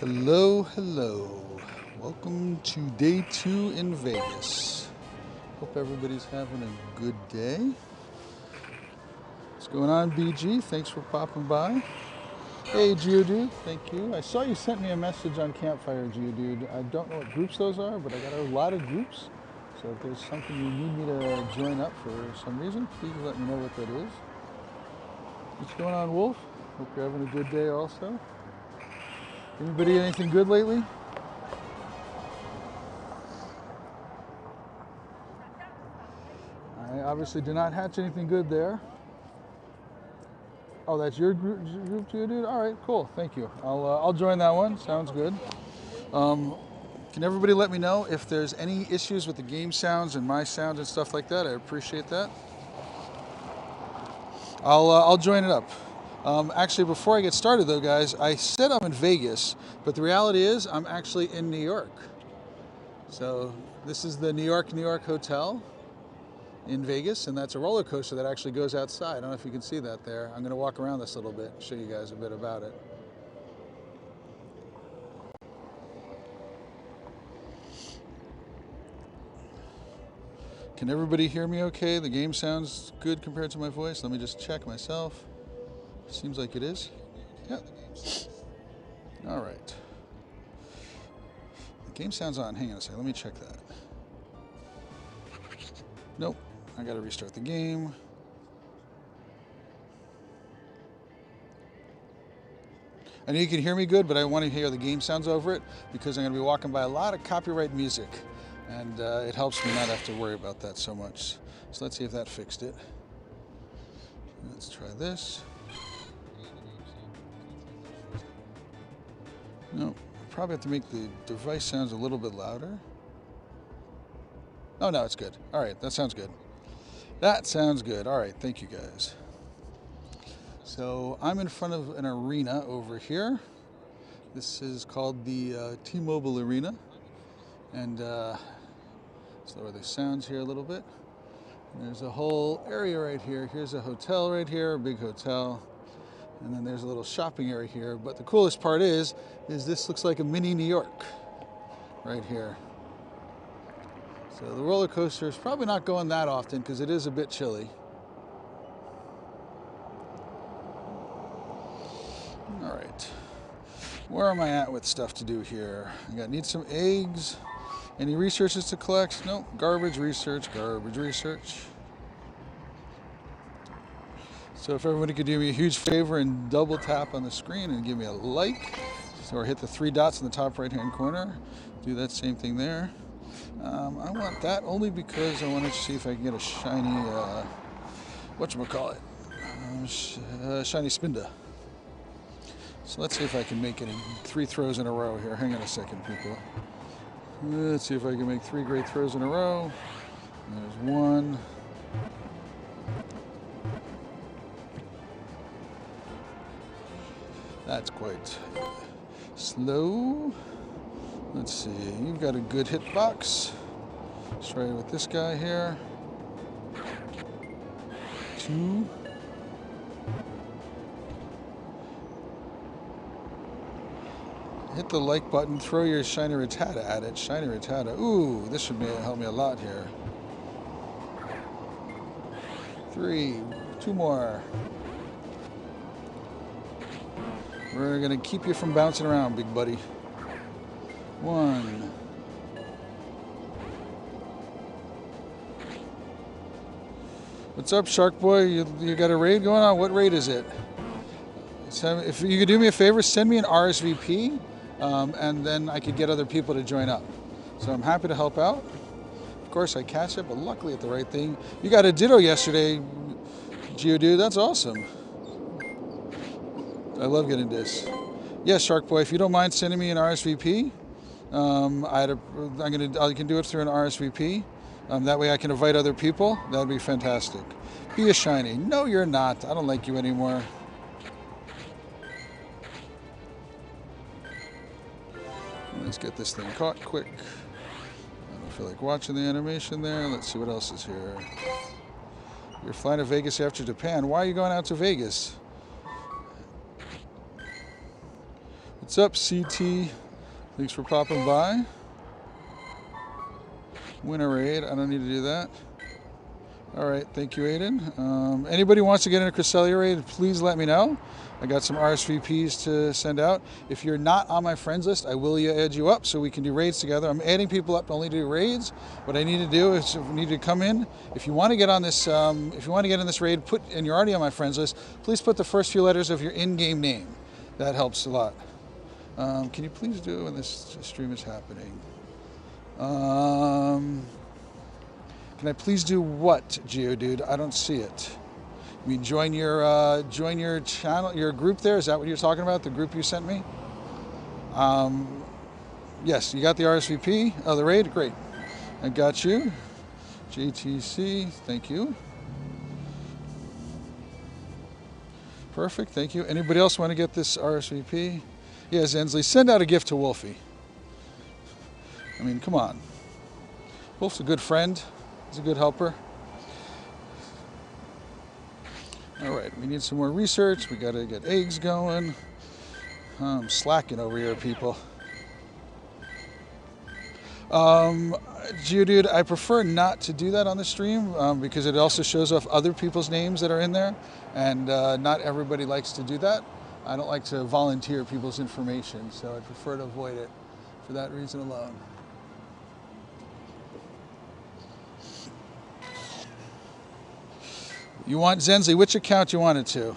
Hello, hello. Welcome to day 2 in Vegas. Hope everybody's having a good day. What's going on, BG? Thanks for popping by. Hey, Geodude, thank you. I saw you sent me a message on Campfire, Geodude. I don't know what groups those are, but I got a lot of groups. So if there's something you need me to join up for some reason, please let me know what that is. What's going on, Wolf? Hope you're having a good day also. Anybody anything good lately? I obviously did not hatch anything good there. Oh, that's your group Geodude? All right, cool. Thank you. I'll join that one. Sounds good. Can everybody let me know if there's any issues with the game sounds and my sounds and stuff like that? I appreciate that. I'll join it up. Actually, before I get started though, guys, I said I'm in Vegas, but the reality is I'm actually in New York. So this is the New York Hotel in Vegas, and that's a roller coaster that actually goes outside. I don't know if you can see that there. I'm going to walk around this a little bit, show you guys a bit about it. Can everybody hear me okay? The game sounds good compared to my voice. Let me just check myself. Seems like it is. Yeah. All right. The game sounds on. Hang on a second. Let me check that. Nope. I got to restart the game. I know you can hear me good, but I want to hear the game sounds over it because I'm going to be walking by a lot of copyright music, and it helps me not have to worry about that so much. So let's see if that fixed it. Let's try this. No, probably have to make the device sounds a little bit louder. Oh, no, it's good. All right, that sounds good. That sounds good. All right, thank you guys. So I'm in front of an arena over here. This is called the T-Mobile Arena. And let's lower the sounds here a little bit. And there's a whole area right here. Here's a hotel right here, a big hotel. And then there's a little shopping area here. But the coolest part is this looks like a mini New York right here. So the roller coaster is probably not going that often because it is a bit chilly. All right, where am I at with stuff to do here? Need some eggs. Any researches to collect? Nope, garbage research, garbage research. So if everybody could do me a huge favor and double tap on the screen and give me a like, or hit the 3 dots in the top right hand corner, do that same thing there. I want that only because I wanted to see if I can get a shiny, whatchamacallit, shiny Spinda. So let's see if I can make it in 3 throws in a row here. Hang on a second, people. Let's see if I can make 3 great throws in a row. There's 1. That's quite slow. Let's see, you've got a good hitbox. Let's try it with this guy here. 2. Hit the like button, throw your shiny Rattata at it. Shiny Rattata. Ooh, this should help me a lot here. 3, 2 more. We're gonna keep you from bouncing around, big buddy. 1. What's up, Shark Boy? You got a raid going on? What raid is it? If you could do me a favor, send me an RSVP, and then I could get other people to join up. So I'm happy to help out. Of course, I catch it, but luckily at the right thing. You got a Ditto yesterday, Geodude. That's awesome. I love getting this. Yes, Shark Boy, if you don't mind sending me an RSVP, I can do it through an RSVP. That way I can invite other people. That'd be fantastic. Be a shiny. No, you're not. I don't like you anymore. Let's get this thing caught quick. I don't feel like watching the animation there. Let's see what else is here. You're flying to Vegas after Japan. Why are you going out to Vegas? What's up, CT? Thanks for popping by. Win a raid. I don't need to do that. All right, thank you, Aiden. Anybody wants to get in a Cresselia raid, please let me know. I got some RSVPs to send out. If you're not on my friends list, I will add you up so we can do raids together. I'm adding people up to only do raids. What I need to do is, if you need to come in, if you want to get on this, if you want to get in this raid, and you're already on my friends list, please put the first few letters of your in-game name. That helps a lot. Can you please do it when this stream is happening? Can I please do what, Geodude? I don't see it. You mean join your channel, your group there? Is that what you're talking about? The group you sent me? Yes, you got the RSVP? Oh, the raid? Great. I got you. JTC, thank you. Perfect, thank you. Anybody else want to get this RSVP? Yes, Ensley, send out a gift to Wolfie. I mean, come on. Wolf's a good friend. He's a good helper. All right, we need some more research. We got to get eggs going. I'm slacking over here, people. Geodude, I prefer not to do that on the stream because it also shows off other people's names that are in there, and not everybody likes to do that. I don't like to volunteer people's information, so I prefer to avoid it for that reason alone. You want Zenzi, which account you want it to?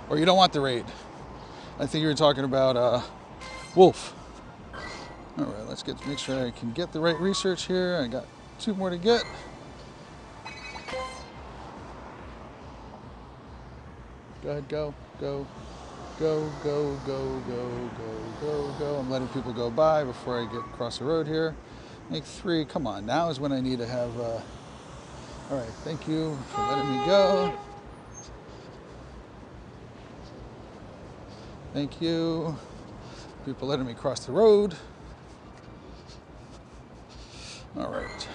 Or you don't want the raid? I think you were talking about Wolf. All right, let's make sure I can get the right research here. I got 2 more to get. Go ahead, go. Go, go, go, go, go, go, go. I'm letting people go by before I get across the road here. Make 3. Come on, now is when I need to have... All right, thank you for letting me go. Thank you. People letting me cross the road. All right.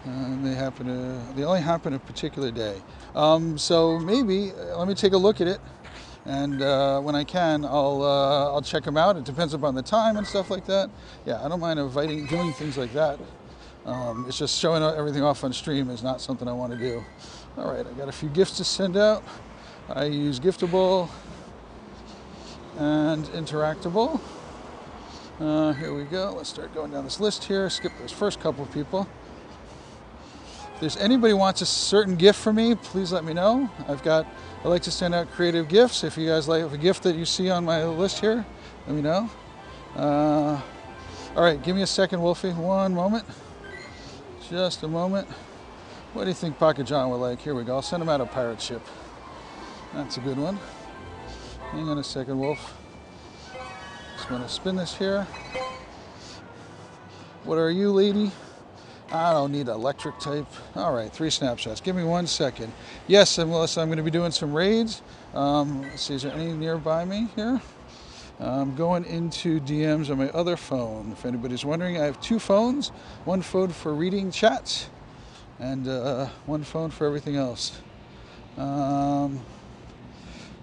And they only happen a particular day. So maybe let me take a look at it, and when I can, I'll check them out. It depends upon the time and stuff like that. Yeah, I don't mind doing things like that. It's just showing everything off on stream is not something I want to do. All right, I got a few gifts to send out. I use Giftable and Interactable. Here we go. Let's start going down this list here. Skip those first couple of people. If there's anybody wants a certain gift from me, please let me know. I like to send out creative gifts. If you guys like a gift that you see on my list here, let me know. All right, give me a second, Wolfie. One moment. Just a moment. What do you think Pocket John would like? Here we go. I'll send him out a pirate ship. That's a good one. Hang on a second, Wolf. Just want to spin this here. What are you, lady? I don't need electric type. All right, 3 snapshots. Give me 1 second. Yes, Melissa, I'm going to be doing some raids. Let's see, is there any nearby me here? I'm going into DMs on my other phone. If anybody's wondering, I have 2 phones. 1 phone for reading chats, and 1 phone for everything else.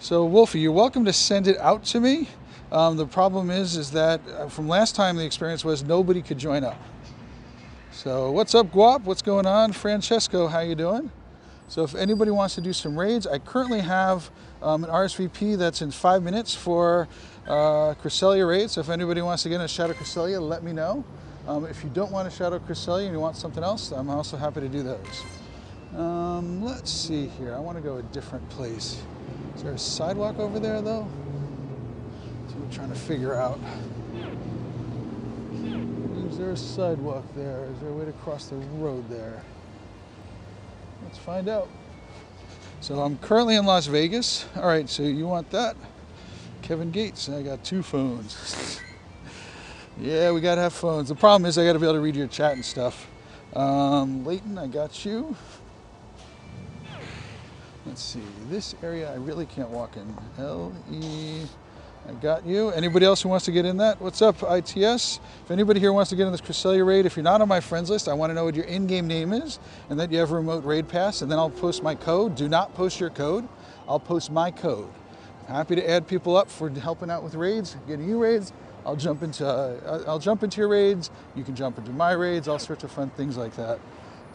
So, Wolfie, you're welcome to send it out to me. The problem is that from last time the experience was nobody could join up. So what's up, Guap? What's going on? Francesco, how you doing? So if anybody wants to do some raids, I currently have an RSVP that's in 5 minutes for Cresselia raid. So if anybody wants to get in a Shadow Cresselia, let me know. If you don't want a Shadow Cresselia and you want something else, I'm also happy to do those. Let's see here. I want to go a different place. Is there a sidewalk over there, though? That's what I'm trying to figure out. Is there a sidewalk there? Is there a way to cross the road there? Let's find out. So I'm currently in Las Vegas. All right, so you want that? Kevin Gates, I got 2 phones. Yeah, we gotta have phones. The problem is I gotta be able to read your chat and stuff. Leighton, I got you. Let's see, this area I really can't walk in. L-E, I got you. Anybody else who wants to get in that? What's up, ITS? If anybody here wants to get in this Cresselia raid, if you're not on my friends list, I want to know what your in-game name is and that you have a remote raid pass, and then I'll post my code. Do not post your code. I'll post my code. Happy to add people up for helping out with raids, getting you raids. I'll jump into your raids. You can jump into my raids, all sorts of fun things like that.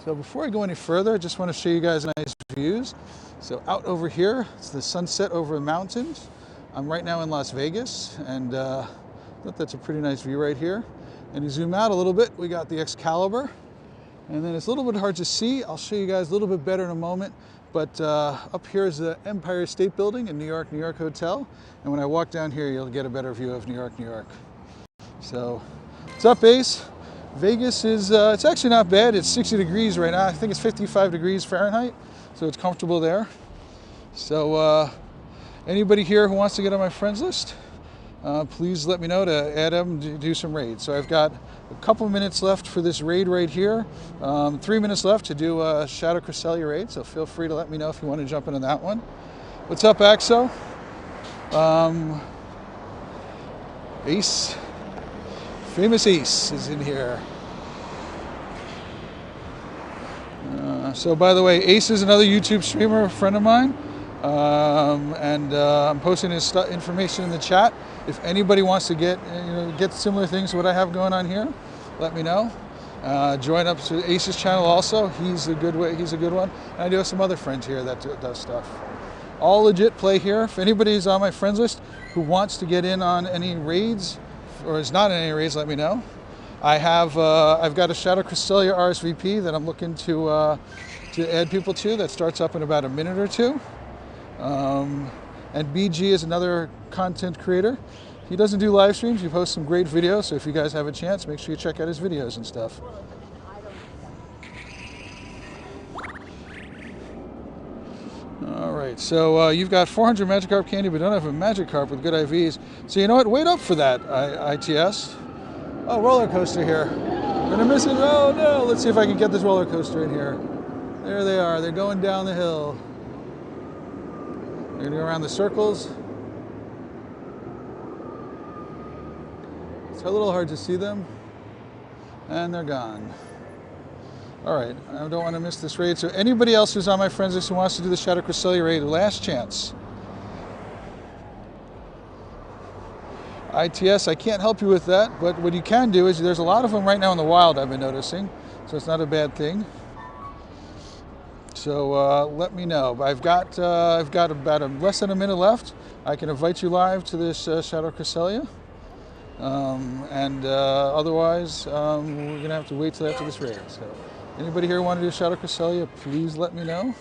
So before I go any further, I just want to show you guys nice views. So out over here, it's the sunset over the mountains. I'm right now in Las Vegas, and I thought that's a pretty nice view right here. And you zoom out a little bit, we got the Excalibur. And then it's a little bit hard to see. I'll show you guys a little bit better in a moment. But up here is the Empire State Building in New York Hotel. And when I walk down here, you'll get a better view of New York. So, what's up, Ace? Vegas is, it's actually not bad. It's 60 degrees right now. I think it's 55 degrees Fahrenheit, so it's comfortable there. So, anybody here who wants to get on my friends list, please let me know to add them to do some raids. So I've got a couple minutes left for this raid right here. 3 minutes left to do a Shadow Cresselia raid, so feel free to let me know if you want to jump into that one. What's up, Axo? Ace. Famous Ace is in here. So by the way, Ace is another YouTube streamer, a friend of mine. I'm posting his information in the chat. If anybody wants to get similar things to what I have going on here, let me know. Join up to Ace's channel also. He's a good one. And I do have some other friends here that does stuff. All legit play here. If anybody's on my friends list who wants to get in on any raids or is not in any raids, let me know. I've got a Shadow Cresselia RSVP that I'm looking to add people to that starts up in about a minute or two. And BG is another content creator. He doesn't do live streams, he posts some great videos, so if you guys have a chance, make sure you check out his videos and stuff. Alright, so you've got 400 Magikarp candy, but don't have a Magikarp with good IVs. So you know what, wait up for that, ITS. Oh, roller coaster here. I'm gonna miss it, oh no, let's see if I can get this roller coaster in here. There they are, they're going down the hill. They're gonna go around the circles. It's a little hard to see them. And they're gone. All right, I don't want to miss this raid. So anybody else who's on my friends list who wants to do the Shadow Cresselia raid, last chance. ITS, I can't help you with that, but what you can do is there's a lot of them right now in the wild, I've been noticing. So it's not a bad thing. So let me know. I've got about less than a minute left. I can invite you live to this Shadow Cresselia. Otherwise, we're gonna have to wait till after this raid. So anybody here want to do Shadow Cresselia, please let me know.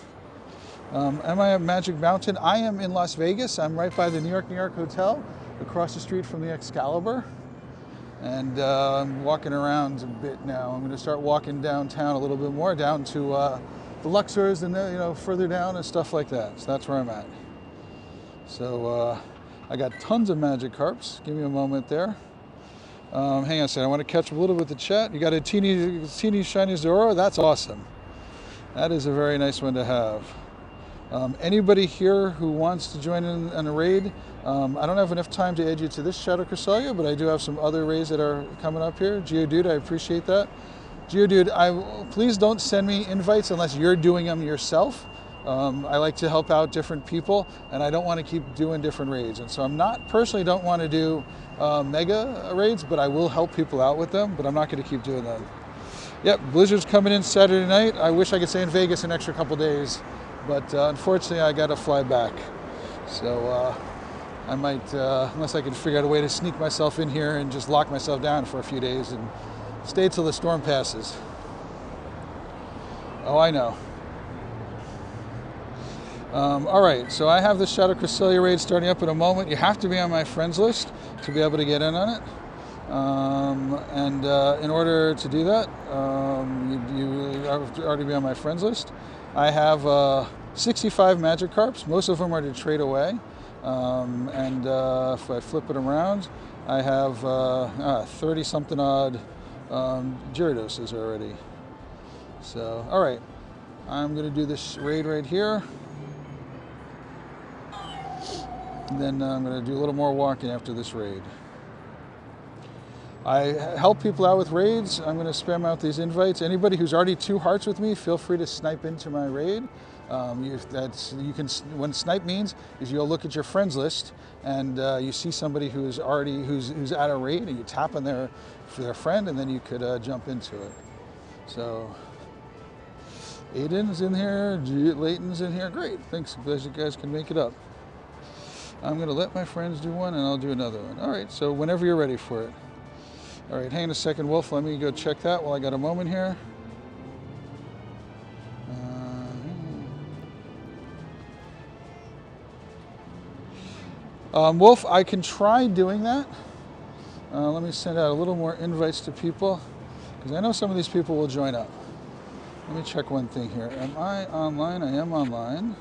Am I at Magic Mountain? I am in Las Vegas. I'm right by the New York Hotel, across the street from the Excalibur. And I'm walking around a bit now. I'm gonna start walking downtown a little bit more, down to the Luxors and further down and stuff like that. So that's where I'm at. So I got tons of Magikarps. Give me a moment there. Hang on a second. I want to catch a little bit of the chat. You got a teeny shiny Zoro. That's awesome. That is a very nice one to have. Anybody here who wants to join in on a raid? I don't have enough time to add you to this Shadow Cresselia, but I do have some other raids that are coming up here. Geodude, I appreciate that. Geodude, please don't send me invites unless you're doing them yourself. I like to help out different people, and I don't want to keep doing different raids. And so I'm not, personally don't want to do mega raids, but I will help people out with them, but I'm not going to keep doing them. Yep, Blizzard's coming in Saturday night. I wish I could stay in Vegas an extra couple days, but unfortunately I got to fly back. So I might, unless I can figure out a way to sneak myself in here and just lock myself down for a few days and stay till the storm passes. Oh, I know. All right, so I have the Shadow Cresselia raid starting up in a moment. You have to be on my friends list to be able to get in on it. In order to do that, you have to already be on my friends list. I have 65 Magikarps. Most of them are to trade away. If I flip it around, I have 30-something odd Gyarados already. So, all right, I'm going to do this raid right here. And then I'm going to do a little more walking after this raid. I help people out with raids. I'm going to spam out these invites. Anybody who's already 2 hearts with me, feel free to snipe into my raid. What snipe means is you'll look at your friends list and you see somebody who's at a raid, and you tap on their friend, and then you could jump into it. So Aiden's in here, Layton's in here. Great, thanks. Glad you guys can make it up. I'm going to let my friends do one, and I'll do another one. All right, so whenever you're ready for it. All right, hang on a second, Wolf. Let me go check that while I got a moment here. Wolf, I can try doing that. Let me send out a little more invites to people, because I know some of these people will join up. Let me check one thing here. Am I online? I am online.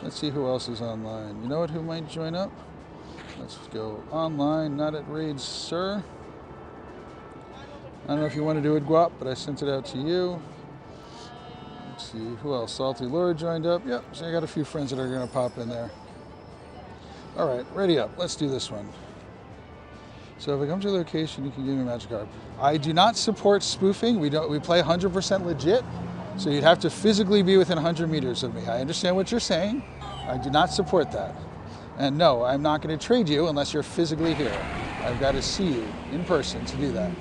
Let's see who else is online. You know what? Who might join up? Let's go online, not at raids, sir. I don't know if you want to do it, Guap, but I sent it out to you. Let's see, who else? Salty Laura joined up. Yep, so I got a few friends that are going to pop in there. All right, ready up. Let's do this one. So if I come to a location, you can give me a Magikarp. I do not support spoofing. We play 100% legit, so you'd have to physically be within 100 meters of me. I understand what you're saying. I do not support that. And no, I'm not going to trade you unless you're physically here. I've got to see you in person to do that.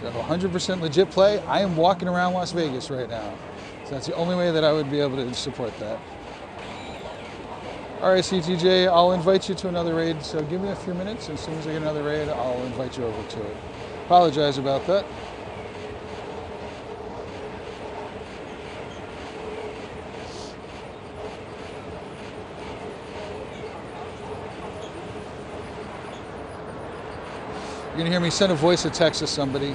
So 100% legit play. I am walking around Las Vegas right now. So that's the only way that I would be able to support that. All right, CTJ, I'll invite you to another raid. So give me a few minutes. As soon as I get another raid, I'll invite you over to it. Apologize about that. You're gonna hear me send a voice or text to somebody.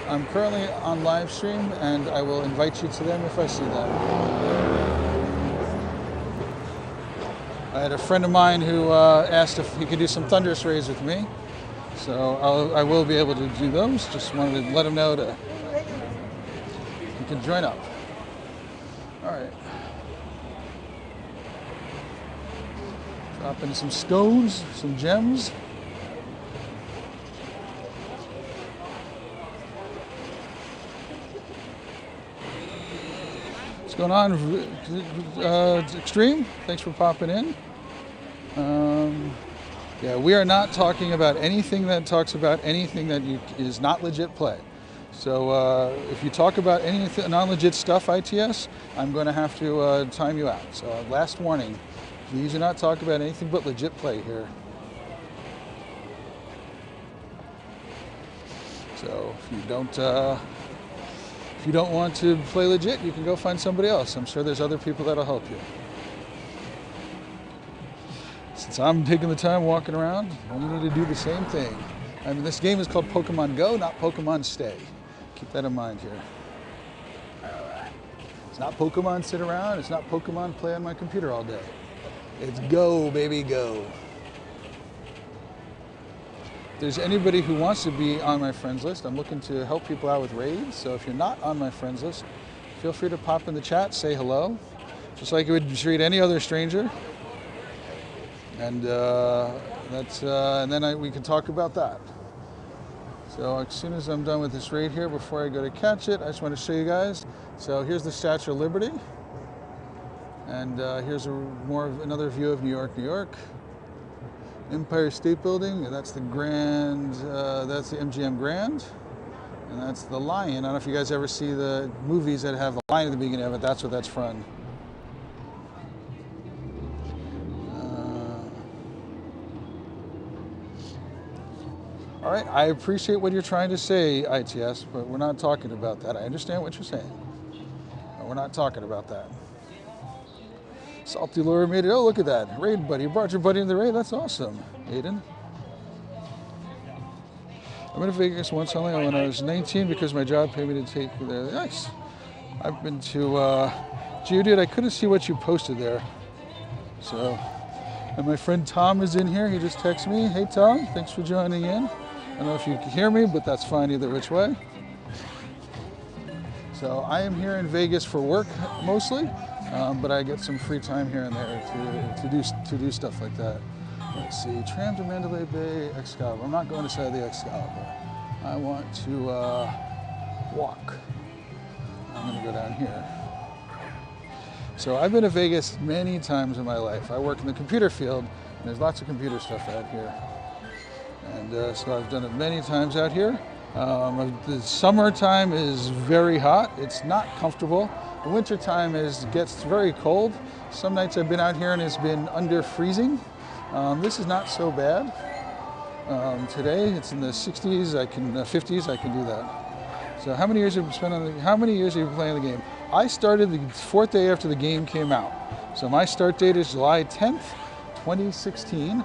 I'm currently on live stream, and I will invite you to them if I see them. I had a friend of mine who asked if he could do some Thunderous raids with me, so I will be able to do those. Just wanted to let him know that he can join up. All right. Drop in some stones, some gems. What's going on, Extreme? Thanks for popping in. Yeah, we are not talking about anything that talks about anything that is not legit play. So if you talk about any non-legit stuff, ITS, I'm going to have to time you out. So last warning, please do not talk about anything but legit play here. So if you don't want to play legit, you can go find somebody else. I'm sure there's other people that'll help you. Since I'm taking the time walking around, you need to do the same thing. I mean, this game is called Pokemon Go, not Pokemon Stay. Keep that in mind here. It's not Pokemon sit around. It's not Pokemon play on my computer all day. It's go, baby, go. If there's anybody who wants to be on my friends list, I'm looking to help people out with raids. So if you're not on my friends list, feel free to pop in the chat, say hello, just like you would treat any other stranger. And we can talk about that. So as soon as I'm done with this raid here, before I go to catch it, I just want to show you guys. So here's the Statue of Liberty, and here's another view of New York, New York. Empire State Building, and that's the Grand, that's the MGM Grand, and that's the lion. I don't know if you guys ever see the movies that have the lion at the beginning of it. That's what that's from. All right, I appreciate what you're trying to say, ITS, but we're not talking about that. I understand what you're saying, but we're not talking about that. Salty Laura made it. Oh, look at that. Raid buddy. You brought your buddy in the raid. That's awesome, Aiden. I went to Vegas once only when I was 19 because my job paid me to take you there. Nice. I've been to, dude, I couldn't see what you posted there. So, and my friend Tom is in here. He just texted me. Hey, Tom, thanks for joining in. I don't know if you can hear me, but that's fine either which way. So I am here in Vegas for work mostly. but I get some free time here and there to do stuff like that. Let's see, tram to Mandalay Bay, Excalibur. I'm not going to say the Excalibur. I want to walk. I'm going to go down here. So I've been to Vegas many times in my life. I work in the computer field, and there's lots of computer stuff out here. And so I've done it many times out here. The summertime is very hot. It's not comfortable. The wintertime gets very cold. Some nights I've been out here and it's been under freezing. This is not so bad. Today it's in the 60s. 50s. I can do that. So how many years have you spent on how many years have you been playing the game? I started the 4th day after the game came out. So my start date is July 10th, 2016.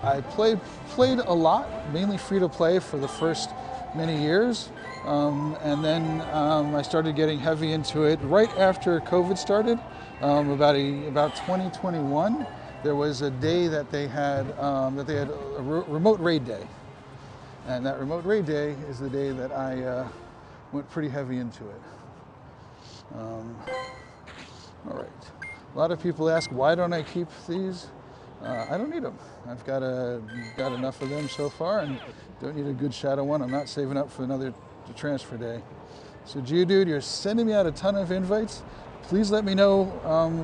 I played a lot, mainly free to play for the first many years. And then I started getting heavy into it right after COVID started. About 2021, there was a day that they had a remote raid day. And that remote raid day is the day that I went pretty heavy into it. All right. A lot of people ask, why don't I keep these? I don't need them. I've got enough of them so far, and don't need a good shadow one. I'm not saving up for another transfer day. So Geodude, you're sending me out a ton of invites. Please let me know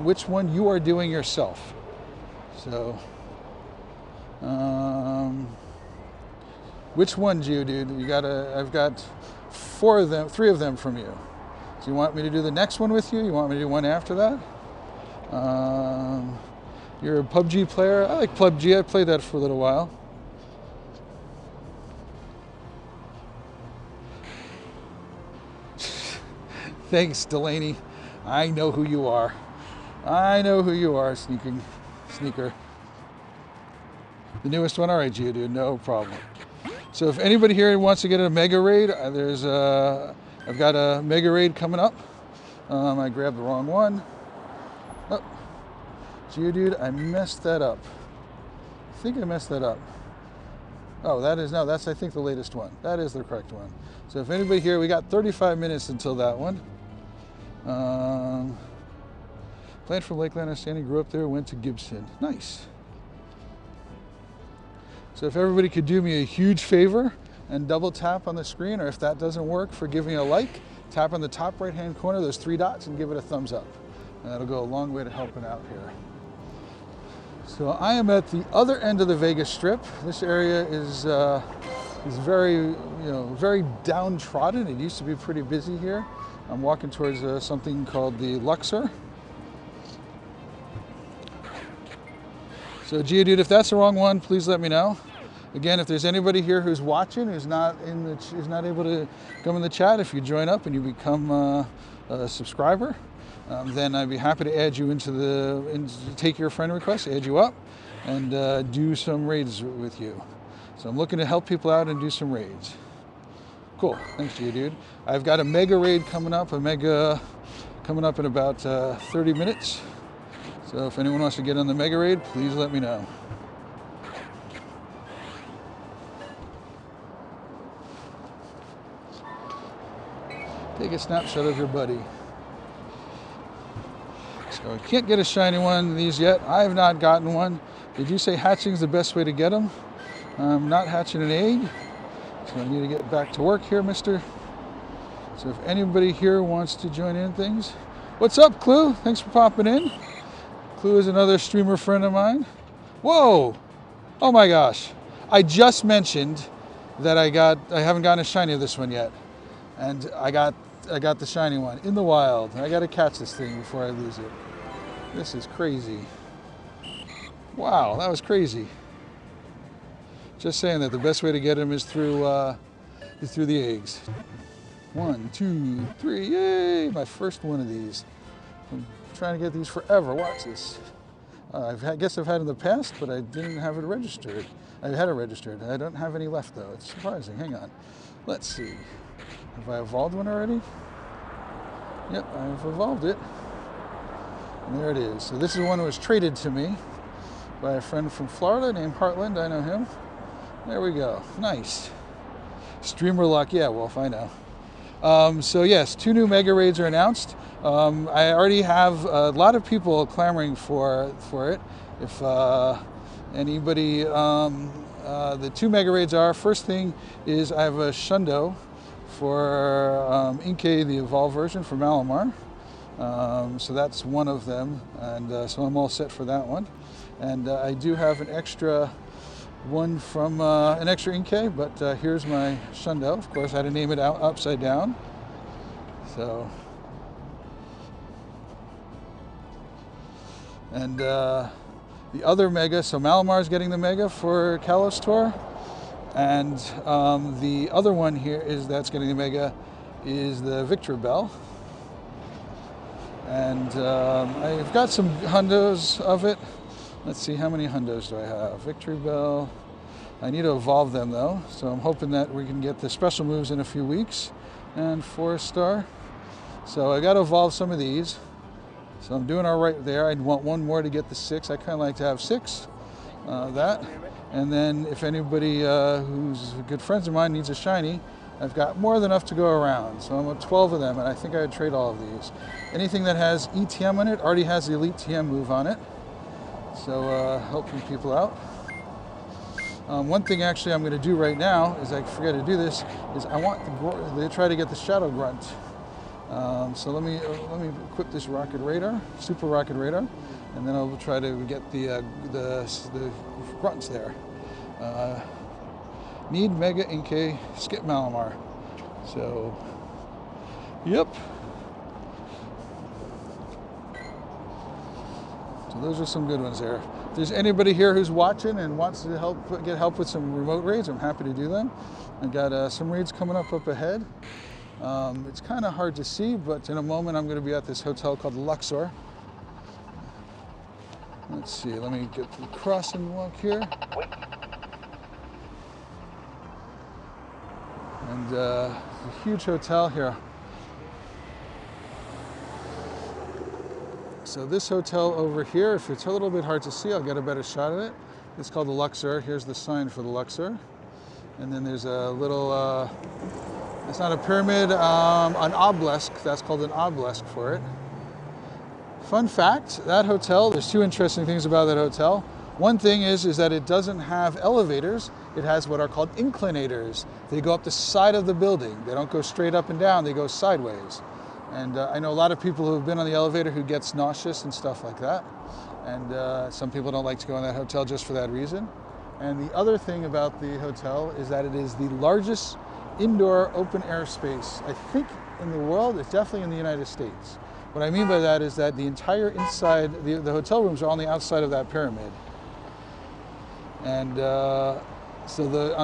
which one you are doing yourself. So, which one, Geodude? I've got 3 of them from you. Do you want me to do the next one with you? You want me to do one after that? You're a PUBG player? I like PUBG. I played that for a little while. Thanks, Delaney. I know who you are. I know who you are, sneaker. The newest one? All right, Geodude, no problem. So if anybody here wants to get a mega raid, I've got a mega raid coming up. I grabbed the wrong one. Oh, Geodude, I messed that up. I think I messed that up. Oh, that's I think the latest one. That is the correct one. So if anybody here, we got 35 minutes until that one. Played from Lakeland, understanding, grew up there, went to Gibson. Nice. So if everybody could do me a huge favor and double tap on the screen, or if that doesn't work, for giving a like, tap on the top right hand corner, those 3 dots, and give it a thumbs up. And that'll go a long way to helping out here. So I am at the other end of the Vegas Strip. This area is very, very downtrodden. It used to be pretty busy here. I'm walking towards something called the Luxor. So Geodude, if that's the wrong one, please let me know. Again, if there's anybody here who's watching, who's not able to come in the chat, if you join up and you become a subscriber, then I'd be happy to add you take your friend request, add you up, and do some raids with you. So I'm looking to help people out and do some raids. Cool, thanks Geodude. I've got a mega raid coming up, in about 30 minutes. So if anyone wants to get on the mega raid, please let me know. Take a snapshot of your buddy. So I can't get a shiny one of these yet. I have not gotten one. Did you say hatching is the best way to get them? I'm not hatching an egg, so I need to get back to work here, mister. So if anybody here wants to join in things. What's up, Clue? Thanks for popping in. Clue is another streamer friend of mine. Whoa! Oh my gosh. I just mentioned that I haven't gotten a shiny of this one yet. And I got the shiny one in the wild. I gotta catch this thing before I lose it. This is crazy. Wow, that was crazy. Just saying that the best way to get them is through the eggs. 1, 2, 3, yay! My first one of these. I'm trying to get these forever. Watch this. I guess I've had in the past, but I didn't have it registered. I had it registered. I don't have any left though. It's surprising. Hang on. Let's see. Have I evolved one already? Yep, I've evolved it. And there it is. So this is one that was traded to me by a friend from Florida named Heartland. I know him. There we go. Nice. Streamer luck. Yeah, Wolf, I know. So yes, 2 new mega raids are announced. I already have a lot of people clamoring for it. If anybody, the 2 mega raids are, first thing is I have a Shundo for Inkay, the evolved version for Malamar. So that's one of them, and so I'm all set for that one. And I do have an extra one from an extra Inkay, but here's my Shundo. Of course, I had to name it out upside down. So, and the other mega, so Malamar's getting the mega for Kalos Tour, and the other one here is that's getting the mega is the Victor Bell. And I've got some hundos of it. Let's see, how many hundos do I have? Victory Bell. I need to evolve them though, so I'm hoping that we can get the special moves in a few weeks. And 4-star. So I got to evolve some of these. So I'm doing all right there. I'd want one more to get the 6. I kind of like to have 6. That. And then if anybody who's good friends of mine needs a shiny, I've got more than enough to go around. So I'm at 12 of them, and I think I would trade all of these. Anything that has ETM on it already has the Elite TM move on it. So helping people out. One thing actually I'm going to do right now is, I forget to do this, is I want to try to get the Shadow Grunt. So let me equip this Rocket Radar, Super Rocket Radar, and then I'll try to get the grunts there. Need Mega Inkay, skip Malamar. So, yep. So those are some good ones there. If there's anybody here who's watching and wants to get help with some remote raids, I'm happy to do them. I've got some raids coming up ahead. It's kind of hard to see, but in a moment I'm going to be at this hotel called Luxor. Let's see, let me get the crossing walk here. And a huge hotel here. So this hotel over here, if it's a little bit hard to see, I'll get a better shot of it. It's called the Luxor. Here's the sign for the Luxor. And then there's a little, it's not a pyramid, an obelisk. That's called an obelisk for it. Fun fact, that hotel, there's 2 interesting things about that hotel. One thing is that it doesn't have elevators. It has what are called inclinators. They go up the side of the building. They don't go straight up and down, they go sideways. And I know a lot of people who have been on the elevator who gets nauseous and stuff like that. And some people don't like to go in that hotel just for that reason. And the other thing about the hotel is that it is the largest indoor open air space, I think, in the world. It's definitely in the United States. What I mean by that is that the entire inside, the hotel rooms are on the outside of that pyramid. And so the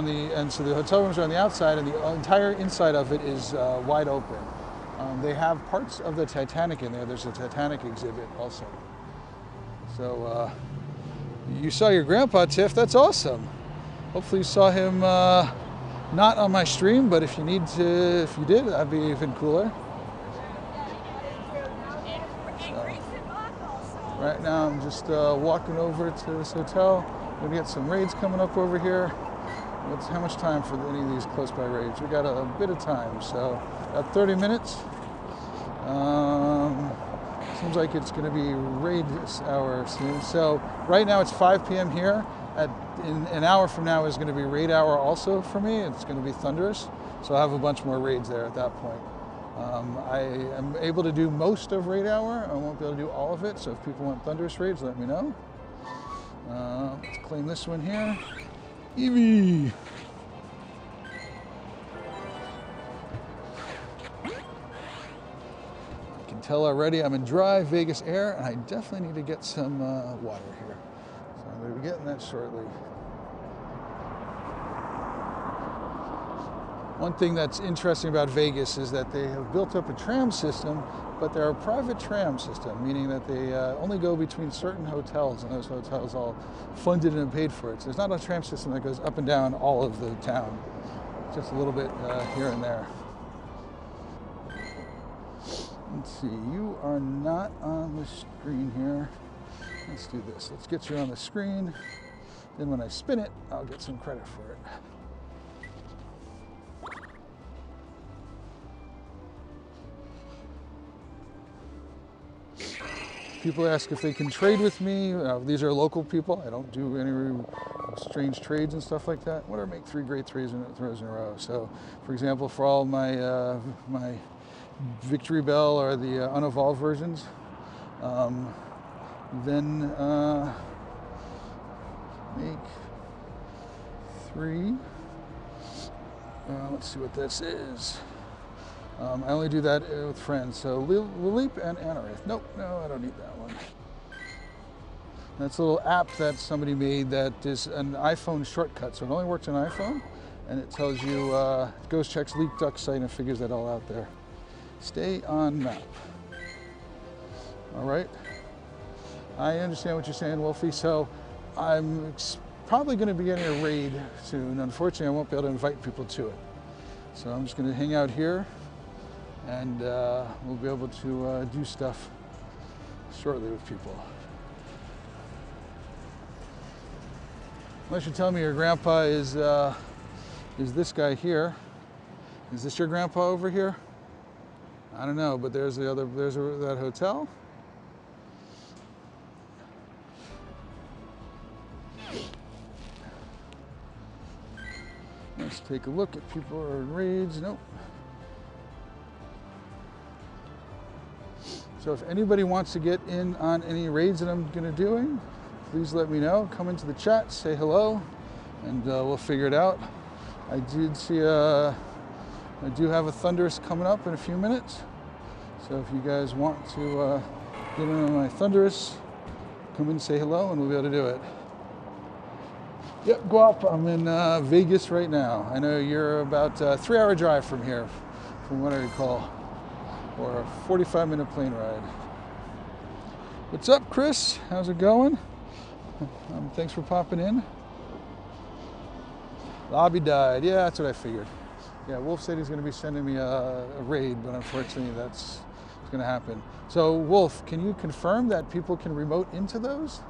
hotel rooms are on the outside, and the entire inside of it is wide open. They have parts of the Titanic in there. There's a Titanic exhibit also. So you saw your grandpa, Tiff. That's awesome. Hopefully you saw him not on my stream, but if you did, that'd be even cooler. Right now I'm just walking over to this hotel. We're gonna get some raids coming up over here. How much time for any of these close by raids? We got a bit of time, so about 30 minutes. Seems like it's gonna be raid hour soon. So right now it's 5 p.m. here. In an hour from now is gonna be raid hour also for me. It's gonna be thunderous. So I'll have a bunch more raids there at that point. I am able to do most of raid hour. I won't be able to do all of it, so if people want thunderous raids, let me know. Let's claim this one here. Eevee! You can tell already I'm in dry Vegas air, and I definitely need to get some water here. So I'm going to be getting that shortly. One thing that's interesting about Vegas is that they have built up a tram system, but they're a private tram system, meaning that they only go between certain hotels, and those hotels all funded and paid for it. So there's not a tram system that goes up and down all of the town, just a little bit here and there. Let's see, you are not on the screen here. Let's do this. Let's get you on the screen. Then when I spin it, I'll get some credit for it. People ask if they can trade with me. These are local people. I don't do any strange trades and stuff like that. What do I make 3 great throws in a row? So, for example, for all my my Victory Bell or the unevolved versions, then make 3. Let's see what this is. I only do that with friends. So Lilip and Anorith. Nope, no, I don't need that one. That's a little app that somebody made that is an iPhone shortcut. So it only works on iPhone, and it tells you, it goes checks leak duck site and figures that all out there. Stay on map. All right. I understand what you're saying, Wolfie. So I'm probably going to be getting a raid soon. Unfortunately, I won't be able to invite people to it. So I'm just going to hang out here, and we'll be able to do stuff shortly with people. Unless you tell me your grandpa is this guy here. Is this your grandpa over here? I don't know, but there's the other. There's that hotel. Let's take a look at people who are in raids. Nope. So if anybody wants to get in on any raids that I'm going to doing, please let me know. Come into the chat, say hello, and we'll figure it out. I did see I do have a Thunderous coming up in a few minutes. So if you guys want to get in on my Thunderous, come in and say hello, and we'll be able to do it. Yep, Guap, I'm in Vegas right now. I know you're about a 3-hour drive from here, from what I recall, or a 45-minute plane ride. What's up, Chris? How's it going? Thanks for popping in. Lobby died. Yeah, that's what I figured. Yeah, Wolf said he's going to be sending me a raid, but unfortunately that's going to happen. So, Wolf, can you confirm that people can remote into those?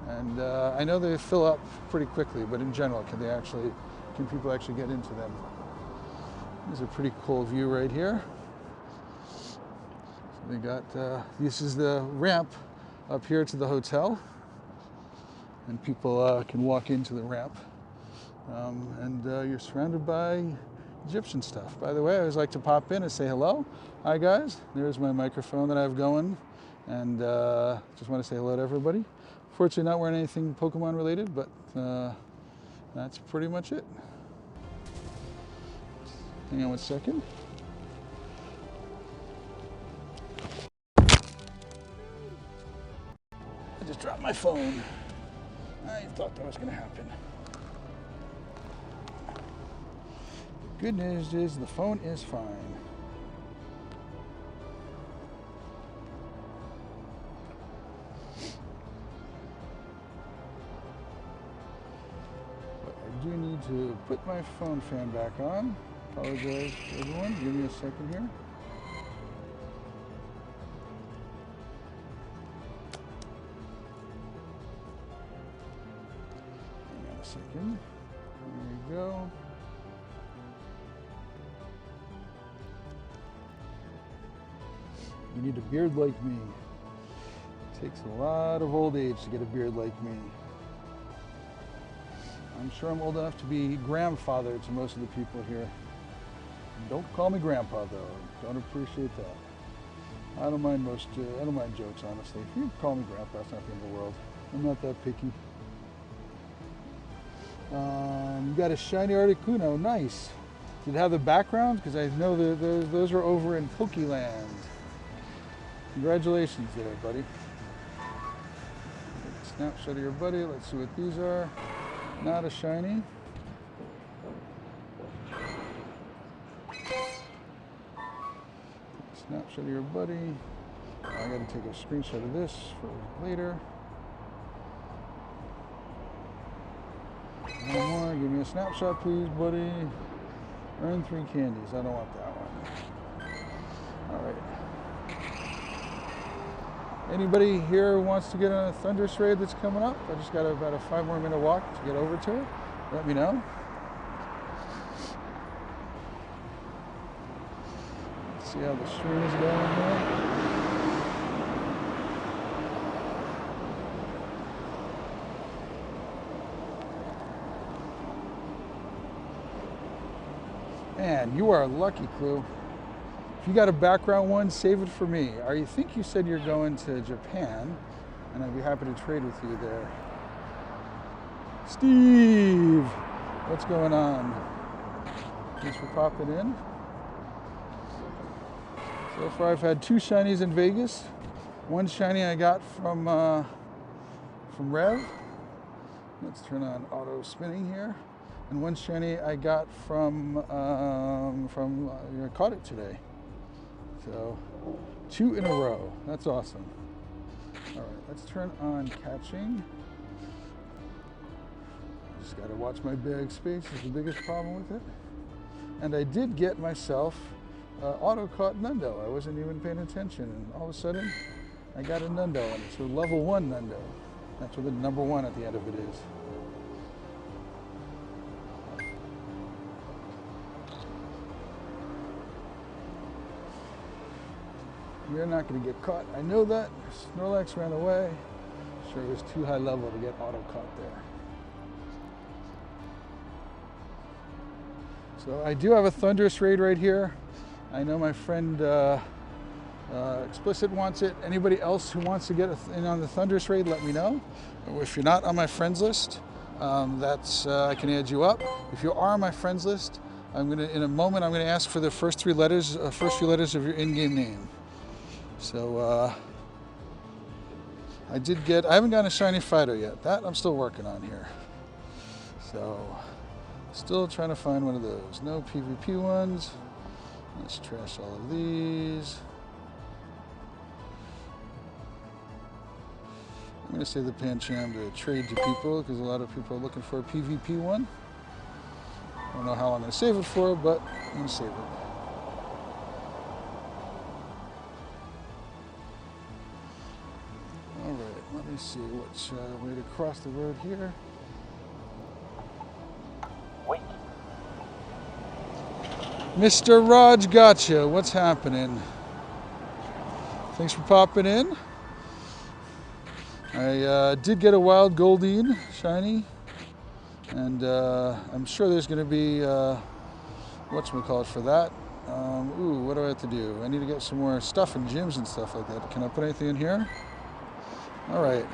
And I know they fill up pretty quickly, but in general, can people actually get into them? This is a pretty cool view right here. So they got, this is the ramp up here to the hotel, and people can walk into the ramp. And you're surrounded by Egyptian stuff. By the way, I always like to pop in and say hello. Hi guys, there's my microphone that I have going, and just want to say hello to everybody. Fortunately, not wearing anything Pokemon related, but that's pretty much it. Hang on 1 second. I just dropped my phone. I thought that was going to happen. The good news is the phone is fine. I do need to put my phone fan back on. Apologize to everyone. Give me a second here. Hang on a second. There you go. You need a beard like me. It takes a lot of old age to get a beard like me. I'm sure I'm old enough to be grandfather to most of the people here. Don't call me grandpa though. Don't appreciate that. I don't mind jokes, honestly. If you call me grandpa, it's not the end of the world. I'm not that picky. You got a shiny Articuno, nice. Did it have the background? Because I know that those are over in Pokeland. Congratulations there, buddy. Snapshot of your buddy. Let's see what these are. Not a shiny. Snapshot of your buddy. I gotta take a screenshot of this for later. One more. Give me a snapshot, please, buddy. Earn 3 candies. I don't want that one. All right. Anybody here wants to get on a Thunderous raid that's coming up? I just got about a 5 more minute walk to get over to it. Let me know. Let's see how the stream is going here. Man, you are a lucky crew. If you got a background one, save it for me. I think you said you're going to Japan, and I'd be happy to trade with you there. Steve, what's going on? Thanks for popping in. So far I've had 2 shinies in Vegas. One shiny I got from Rev. Let's turn on auto spinning here. And one shiny I got from caught it today. So 2 in a row. That's awesome. All right, let's turn on catching. Just got to watch my bag space is the biggest problem with it. And I did get myself auto caught Nundo. I wasn't even paying attention, and all of a sudden I got a Nundo, and it's a level 1 Nundo. That's what the number 1 at the end of it is. You're not going to get caught. I know that. Snorlax ran away. Sure, it was too high level to get auto caught there. So I do have a Thunderous raid right here. I know my friend Explicit wants it. Anybody else who wants to get in on the Thunderous raid, let me know. If you're not on my friends list, I can add you up. If you are on my friends list, in a moment, I'm gonna ask for the first few letters of your in-game name. So I haven't gotten a shiny Fido yet. That I'm still working on here. So still trying to find one of those. No PvP ones. Let's trash all of these. I'm going to save the Pancham to trade to people because a lot of people are looking for a PvP one. I don't know how long I'm going to save it for, but I'm going to save it. All right, let me see which way to cross the road here. Wait. Mr. Raj Gotcha, what's happening? Thanks for popping in. I did get a Wild Goldeen shiny, and I'm sure there's going to be whatchamacallit for that. What do I have to do? I need to get some more stuff in gyms and stuff like that. Can I put anything in here? All right.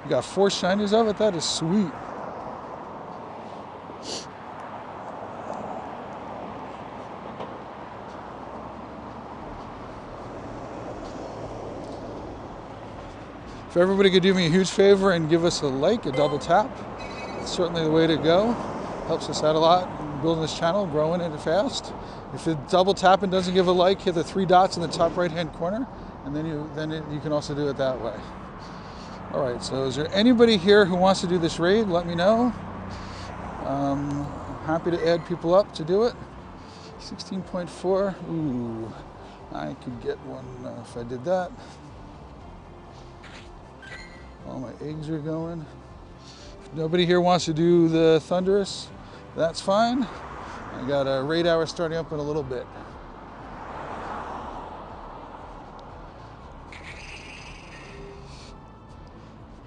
You got 4 shinies of it? That is sweet. If everybody could do me a huge favor and give us a like, a double tap, it's certainly the way to go. Helps us out a lot in building this channel, growing it fast. If you double tap and doesn't give a like, hit the 3 dots in the top right-hand corner, and then you can also do it that way. All right, so is there anybody here who wants to do this raid? Let me know. I'm happy to add people up to do it. 16.4, ooh, I could get one if I did that. All my eggs are going. If nobody here wants to do the Thunderous, that's fine. I got a raid hour starting up in a little bit.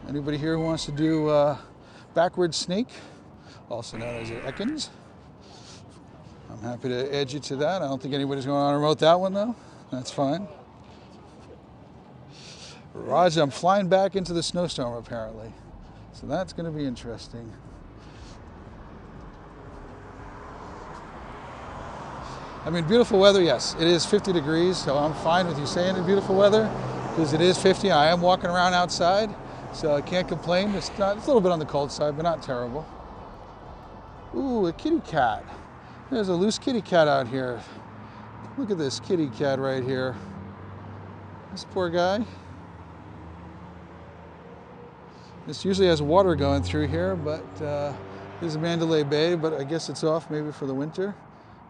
Anybody here who wants to do Backward Snake, also known as Ekans? I'm happy to add you to that. I don't think anybody's going to remote that one though. That's fine. Raj, I'm flying back into the snowstorm apparently. So that's going to be interesting. I mean, beautiful weather, yes. It is 50 degrees, so I'm fine with you saying it's beautiful weather because it is 50. I am walking around outside, so I can't complain. It's a little bit on the cold side, but not terrible. Ooh, a kitty cat. There's a loose kitty cat out here. Look at this kitty cat right here. This poor guy. This usually has water going through here, but this is Mandalay Bay, but I guess it's off maybe for the winter.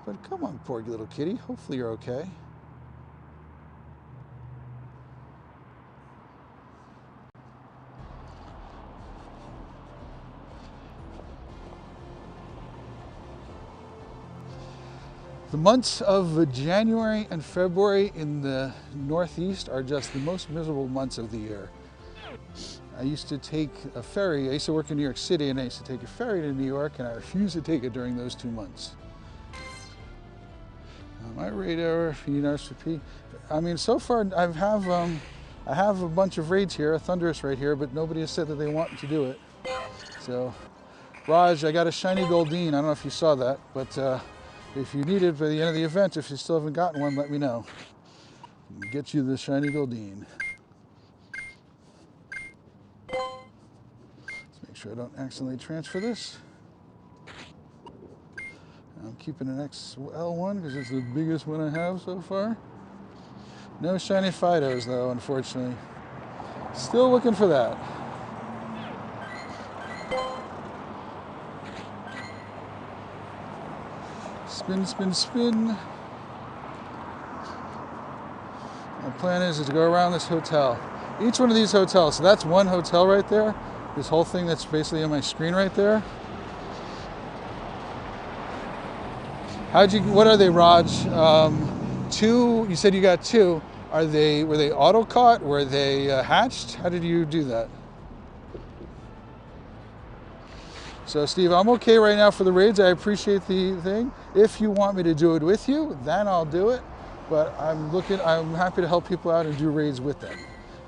But come on, poor little kitty. Hopefully you're okay. The months of January and February in the Northeast are just the most miserable months of the year. I used to take a ferry. I used to work in New York City, and I used to take a ferry to New York, and I refused to take it during those 2 months. My radar, if you need RSVP. I mean, so far I have a bunch of raids here, a Thunderous right here, but nobody has said that they want to do it. So, Raj, I got a shiny Goldeen. I don't know if you saw that, but if you need it by the end of the event, if you still haven't gotten one, let me know. I'll get you the shiny Goldeen. Let's make sure I don't accidentally transfer this. I'm keeping an XL one because it's the biggest one I have so far. No shiny Fidos though, unfortunately. Still looking for that. Spin, spin, spin. My plan is to go around this hotel. Each one of these hotels, so that's one hotel right there. This whole thing that's basically on my screen right there. What are they, Raj? Two, you said you got two. Were they auto-caught? Were they hatched? How did you do that? So Steve, I'm okay right now for the raids. I appreciate the thing. If you want me to do it with you, then I'll do it. But I'm happy to help people out and do raids with them.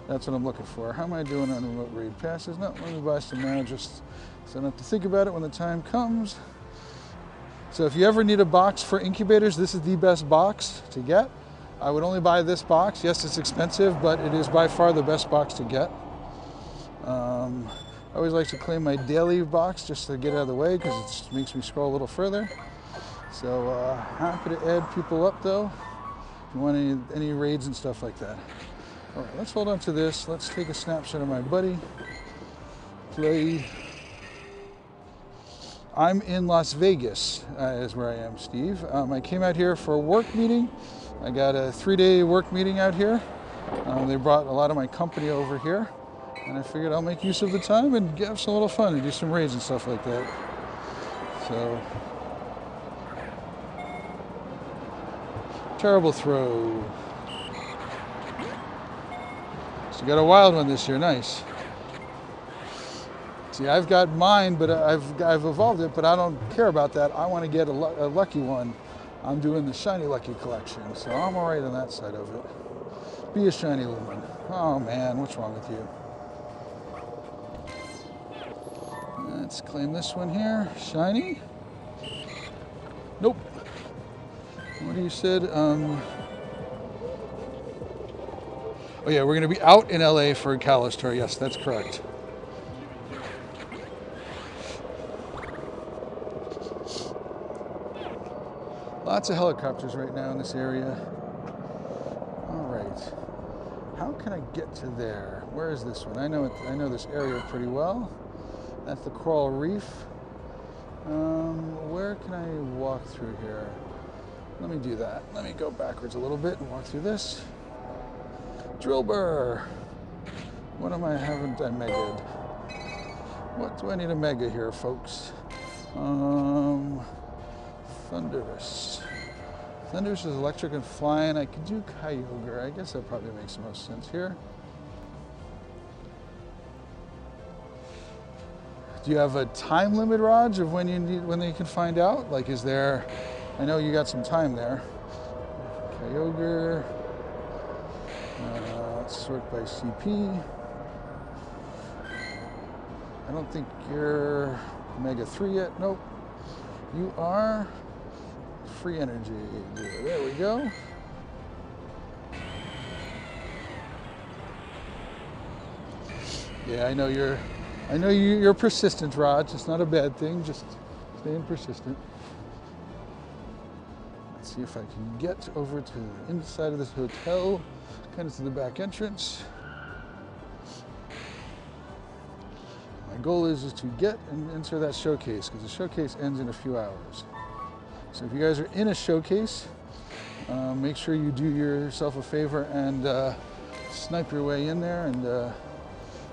That's what I'm looking for. How am I doing on remote raid passes? No, let me buy some now just so I don't have to think about it when the time comes. So if you ever need a box for incubators, this is the best box to get. I would only buy this box. Yes, it's expensive, but it is by far the best box to get. I always like to claim my daily box just to get out of the way because it makes me scroll a little further. So happy to add people up though, if you want any raids and stuff like that. All right, let's hold on to this. Let's take a snapshot of my buddy. Play. I'm in Las Vegas, is where I am, Steve. I came out here for a work meeting. I got a 3-day work meeting out here. They brought a lot of my company over here, and I figured I'll make use of the time and have some little fun and do some raids and stuff like that. So, terrible throw. So you got a wild one this year, nice. See, I've got mine, but I've evolved it, but I don't care about that. I want to get a lucky one. I'm doing the shiny lucky collection, so I'm all right on that side of it. Be a shiny lumen. Oh man, what's wrong with you? Let's claim this one here. Shiny? Nope. What you said? Oh yeah, we're going to be out in LA for a Kalos tour. Yes, that's correct. Lots of helicopters right now in this area. All right. How can I get to there? Where is this one? I know this area pretty well. That's the Coral Reef. Where can I walk through here? Let me do that. Let me go backwards a little bit and walk through this. Drill burr. What haven't I megaed? What do I need a mega here, folks? Thunderous. Thunderous is electric and flying. I could do Kyogre. I guess that probably makes the most sense here. Do you have a time limit, Raj, of when you can find out? Like, is there? I know you got some time there. Kyogre. Let's sort by CP. I don't think you're Mega 3 yet. Nope. You are free energy. There we go. Yeah, I know you're persistent, Raj. It's not a bad thing, just staying persistent. Let's see if I can get over to the inside of this hotel, kind of to the back entrance. My goal is to get and enter that showcase, because the showcase ends in a few hours. So if you guys are in a showcase, make sure you do yourself a favor and snipe your way in there and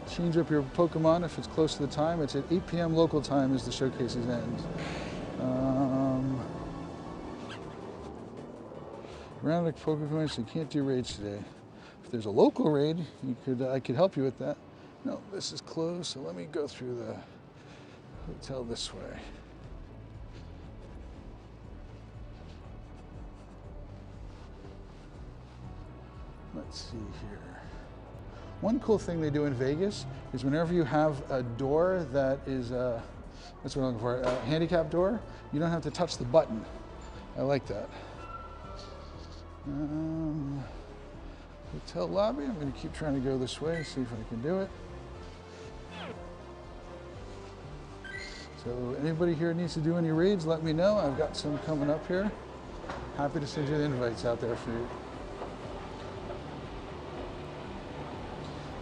change up your Pokemon if it's close to the time. It's at 8 p.m. local time as the showcases end. Round of Pokemon, so you can't do raids today. If there's a local raid, I could help you with that. No, this is closed, so let me go through the hotel this way. Let's see here. One cool thing they do in Vegas is whenever you have a door that is, that's what I'm looking for, a handicap door, you don't have to touch the button. I like that. Hotel lobby, I'm going to keep trying to go this way, see if I can do it. So anybody here needs to do any raids, let me know. I've got some coming up here. Happy to send you the invites out there for you.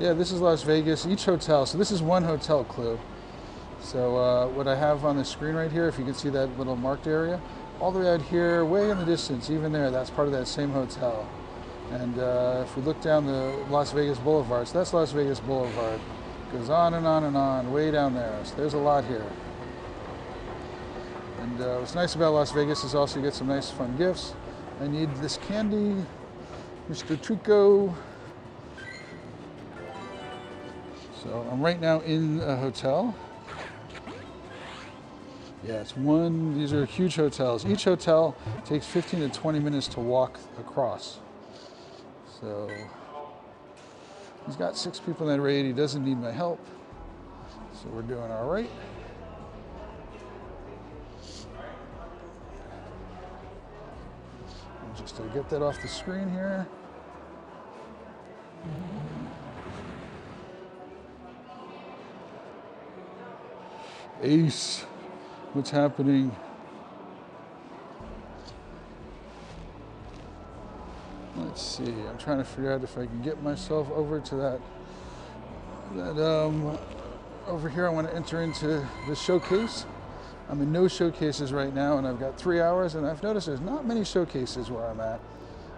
Yeah, this is Las Vegas, each hotel. So this is one hotel clue. So what I have on the screen right here, if you can see that little marked area, all the way out here, way in the distance, even there, that's part of that same hotel. And if we look down the Las Vegas Boulevard, so that's Las Vegas Boulevard. Goes on and on and on, way down there. So there's a lot here. And what's nice about Las Vegas is also you get some nice fun gifts. I need this candy, Mr. Trico. So I'm right now in a hotel. Yeah, it's one, these are huge hotels. Each hotel takes 15 to 20 minutes to walk across. So he's got 6 people in that raid. He doesn't need my help. So we're doing all right. And just to get that off the screen here. Ace, what's happening? Let's see, I'm trying to figure out if I can get myself over to that over here. I want to enter into the showcase. I'm in no showcases right now, and I've got 3 hours, and I've noticed there's not many showcases where I'm at.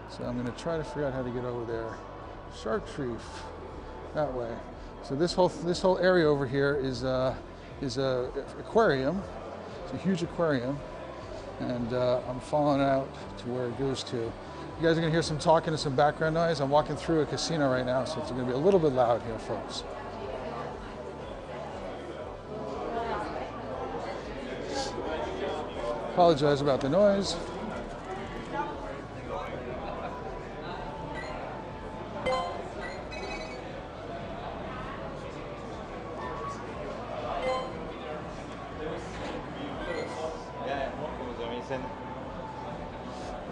So I'm going to try to figure out how to get over there. Chartreuse, that way. So this whole area over here is a aquarium. It's a huge aquarium, and I'm following out to where it goes to. You guys are gonna hear some talking and some background noise. I'm walking through a casino right now, so it's gonna be a little bit loud here, folks. Apologize about the noise.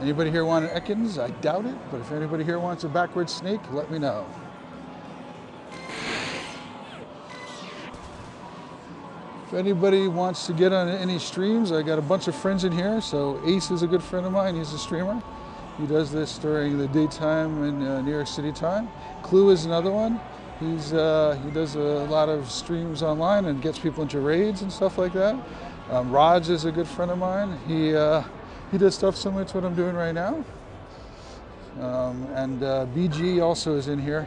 Anybody here want an Ekans? I doubt it, but if anybody here wants a backward snake, let me know. If anybody wants to get on any streams, I got a bunch of friends in here. So Ace is a good friend of mine. He's a streamer. He does this during the daytime in New York City time. Clue is another one. He does a lot of streams online and gets people into raids and stuff like that. Raj is a good friend of mine. He does stuff similar to what I'm doing right now. BG also is in here.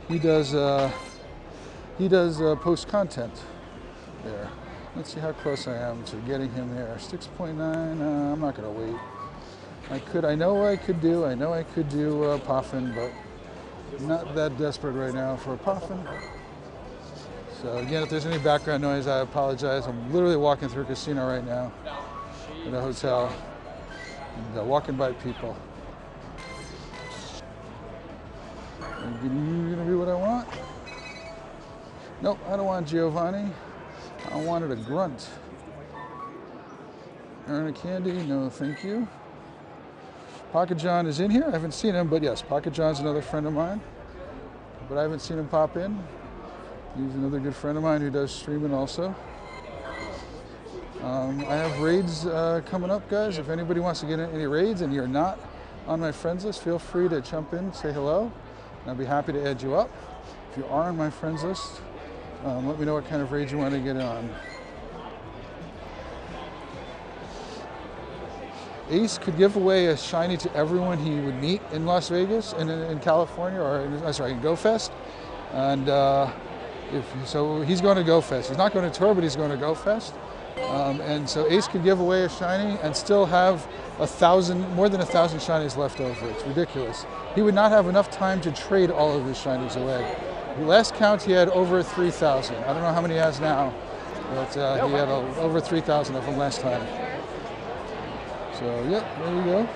He does post content there. Let's see how close I am to getting him there. 6.9, I'm not gonna wait. I know I could do Poffin, but I'm not that desperate right now for a Poffin. So again, if there's any background noise, I apologize. I'm literally walking through a casino right now at a hotel. And walking by people. Are you gonna do what I want? Nope, I don't want Giovanni. I wanted a grunt. Earn a candy? No, thank you. Pocket John is in here. I haven't seen him, but yes, Pocket John's another friend of mine. But I haven't seen him pop in. He's another good friend of mine who does streaming also. I have raids coming up, guys. If anybody wants to get in any raids and you're not on my friends list, feel free to jump in, say hello, and I'll be happy to add you up. If you are on my friends list, let me know what kind of raid you want to get on. Ace could give away a shiny to everyone he would meet in Las Vegas and in California, or in GoFest. And so he's going to GoFest. He's not going to tour, but he's going to GoFest. And so Ace could give away a shiny and still have more than 1,000 shinies left over. It's ridiculous. He would not have enough time to trade all of his shinies away. The last count, he had over 3,000. I don't know how many he has now, but he had over 3,000 of them last time. So, yep, there you go.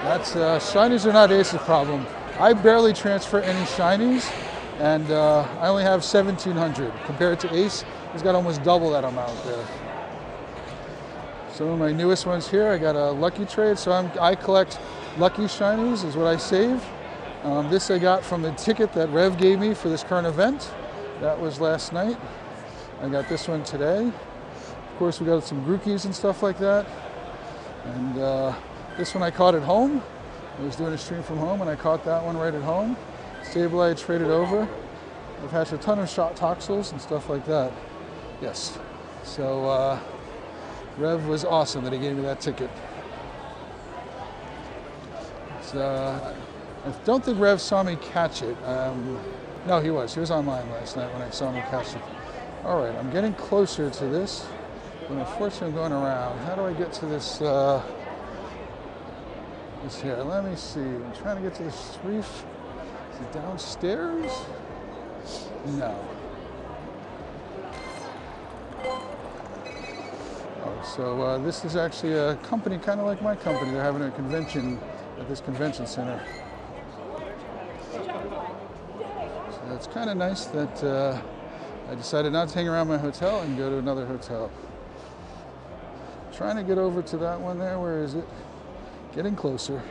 That's shinies are not Ace's problem. I barely transfer any shinies, and I only have 1,700 compared to Ace. He's got almost double that amount there. Some of my newest ones here, I got a lucky trade, so I collect lucky shinies is what I save. This I got from the ticket that Rev gave me for this current event. That was last night. I got this one today. Of course, we got some Grookies and stuff like that. And this one I caught at home. I was doing a stream from home and I caught that one right at home. Sableye I traded over. I've hatched a ton of shot toxels and stuff like that. Yes. So Rev was awesome that he gave me that ticket. I don't think Rev saw me catch it. No, he was. He was online last night when I saw him catch it. All right, I'm getting closer to this, but unfortunately I'm going around. How do I get to this? This here. Let me see. I'm trying to get to this reef. Is it downstairs? No. Oh, so this is actually a company kind of like my company. They're having a convention at this convention center. So it's kind of nice that I decided not to hang around my hotel and go to another hotel. Trying to get over to that one there. Where is it? Getting closer.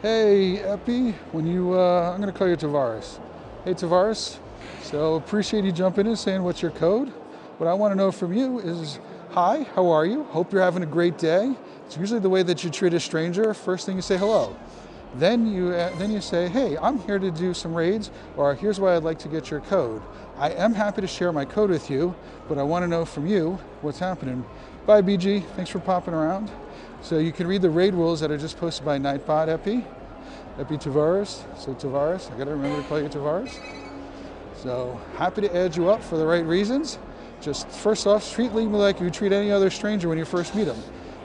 Hey, Epi. When you, I'm going to call you Tavares. Hey, Tavares. So appreciate you jumping in, saying what's your code. What I want to know from you is, hi, how are you? Hope you're having a great day. It's usually the way that you treat a stranger. First thing you say, hello. Then you say, hey, I'm here to do some raids, or here's why I'd like to get your code. I am happy to share my code with you, but I want to know from you what's happening. Bye, BG. Thanks for popping around. So you can read the raid rules that are just posted by Nightbot Epi Tavares. So Tavares, I got to remember to call you Tavares. So happy to add you up for the right reasons. Just first off, treat me like you treat any other stranger when you first meet them.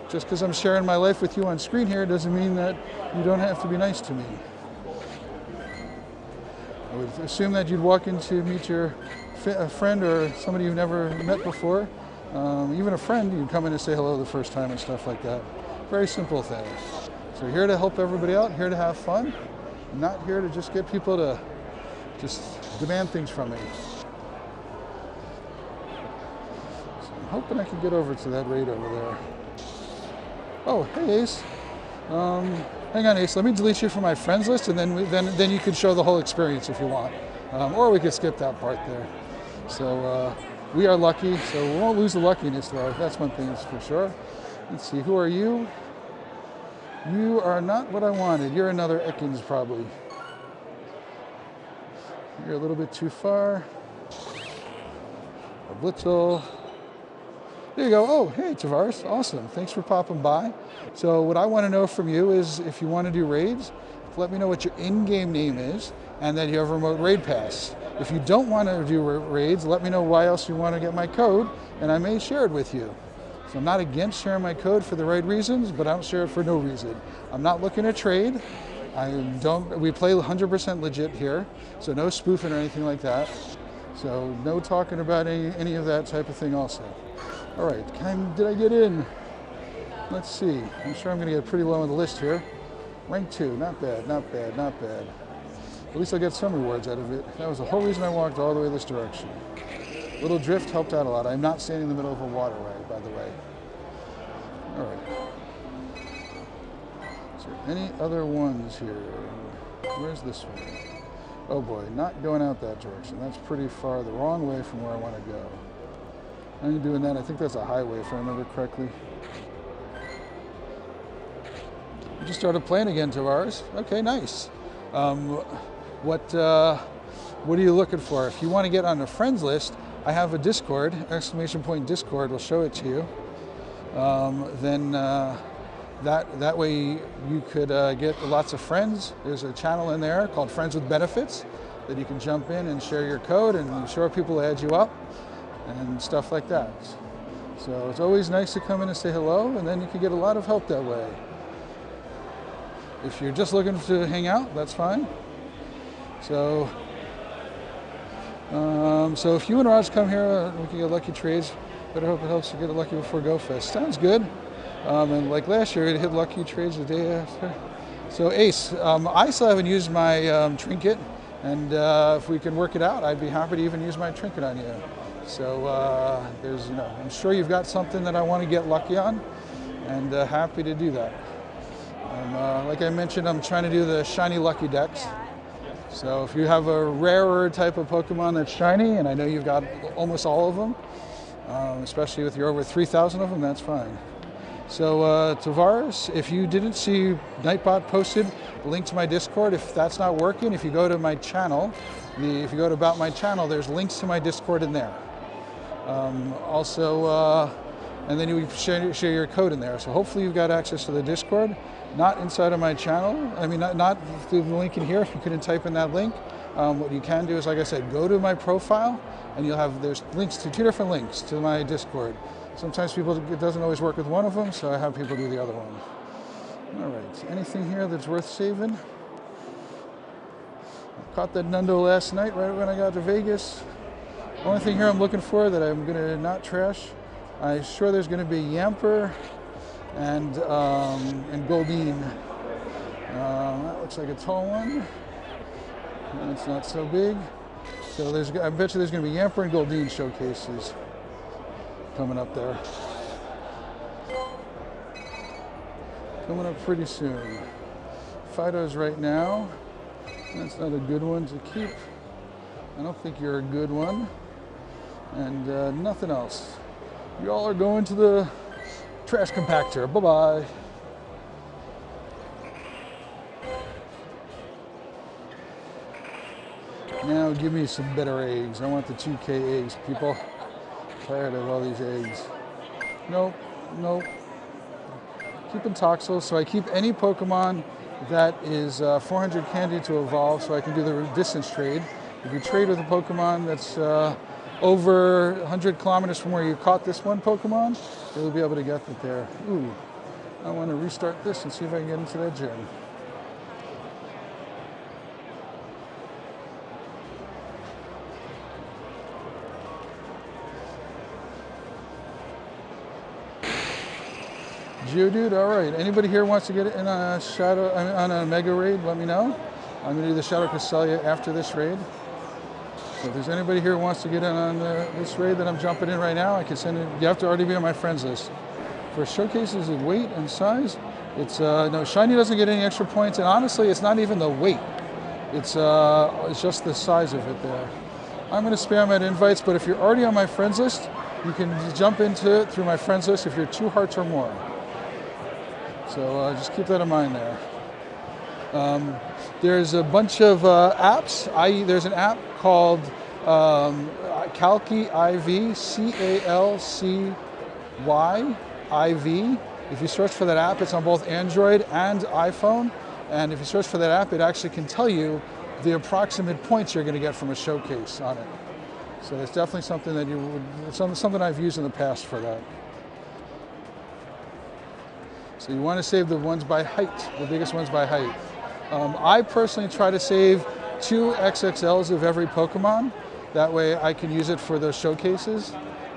Just because I'm sharing my life with you on screen here doesn't mean that you don't have to be nice to me. I would assume that you'd walk in to meet a friend or somebody you've never met before. Even a friend, you'd come in and say hello the first time and stuff like that. Very simple thing. So here to help everybody out, here to have fun. I'm not here to just get people to just demand things from me. So I'm hoping I can get over to that raid over there. Oh, hey Ace. Hang on, Ace. Let me delete you from my friends list, and then you can show the whole experience if you want, or we could skip that part there. So we are lucky, so we won't lose the luckiness though. That's one thing that's for sure. Let's see. Who are you? You are not what I wanted. You're another Ekans probably. You're a little bit too far. A little. There you go. Oh, hey, Tavares. Awesome. Thanks for popping by. So what I want to know from you is if you want to do raids, let me know what your in-game name is and that you have a remote raid pass. If you don't want to do raids, let me know why else you want to get my code and I may share it with you. So I'm not against sharing my code for the right reasons, but I don't share it for no reason. I'm not looking to trade. We play 100% legit here, so no spoofing or anything like that. So no talking about any of that type of thing also. All right, did I get in? Let's see. I'm sure I'm going to get pretty low on the list here. Rank 2, not bad, not bad, not bad. At least I get some rewards out of it. That was the whole reason I walked all the way this direction. Little drift helped out a lot. I'm not standing in the middle of a waterway, by the way. All right. Is there any other ones here? Where's this one? Oh boy, not going out that direction. That's pretty far the wrong way from where I want to go. I ain't doing that. I think that's a highway if I remember correctly. You just started playing again, Tavares. Okay, nice. What are you looking for? If you want to get on a friends list, I have a Discord, !Discord will show it to you. Then that way you could get lots of friends. There's a channel in there called Friends with Benefits that you can jump in and share your code and I'm sure people will add you up and stuff like that. So it's always nice to come in and say hello and then you can get a lot of help that way. If you're just looking to hang out, that's fine. So if you and Raj come here, we can get lucky trades. Better hope it helps you get lucky before Go Fest. Sounds good. And like last year, it hit lucky trades the day after. So Ace, I still haven't used my trinket, and if we can work it out, I'd be happy to even use my trinket on you. So there's, I'm sure you've got something that I want to get lucky on, and happy to do that. Like I mentioned, I'm trying to do the shiny lucky decks. So if you have a rarer type of Pokemon that's shiny, and I know you've got almost all of them, especially with your over 3,000 of them, that's fine. So Tavares, if you didn't see Nightbot posted a link to my Discord, if that's not working, if you go to my channel, if you go to About My Channel, there's links to my Discord in there. And then you share your code in there. So hopefully you've got access to the Discord, not inside of my channel. I mean, not through the link in here if you couldn't type in that link. What you can do is, like I said, go to my profile and there's links to 2 different links to my Discord. Sometimes it doesn't always work with one of them, so I have people do the other one. All right, anything here that's worth saving? I caught that Nundo last night right when I got to Vegas. Only thing here I'm looking for that I'm gonna not trash, I'm sure there's gonna be Yamper and Goldeen. That looks like a tall one. And it's not so big. So I bet you there's gonna be Yamper and Goldeen showcases coming up there. Coming up pretty soon. Fido's right now. That's not a good one to keep. I don't think you're a good one. And nothing else. You all are going to the trash compactor. Bye-bye. Now give me some better eggs. I want the 2K eggs, people. Tired of all these eggs. Nope. Keeping Toxel, so I keep any Pokemon that is 400 candy to evolve, so I can do the distance trade. If you trade with a Pokemon that's over 100 kilometers from where you caught this one Pokemon, you'll be able to get it there. Ooh, I want to restart this and see if I can get into that gym. Geodude, all right. Anybody here wants to get in on a Mega Raid, let me know. I'm going to do the Shadow Cresselia after this raid. So if there's anybody here who wants to get in on this raid that I'm jumping in right now, I can send it. You have to already be on my friends list. For showcases of weight and size, it's no, Shiny doesn't get any extra points, and honestly, it's not even the weight. It's just the size of it there. I'm going to spam at invites, but if you're already on my friends list, you can jump into it through my friends list if you're 2 hearts or more. So just keep that in mind there. There's a bunch of apps. There's an app called Calcy IV, CALCY IV. If you search for that app, it's on both Android and iPhone. And if you search for that app, it actually can tell you the approximate points you're going to get from a showcase on it. So it's definitely something that something I've used in the past for that. So you want to save the ones by height, the biggest ones by height. I personally try to save 2 XXLs of every Pokemon. That way I can use it for those showcases.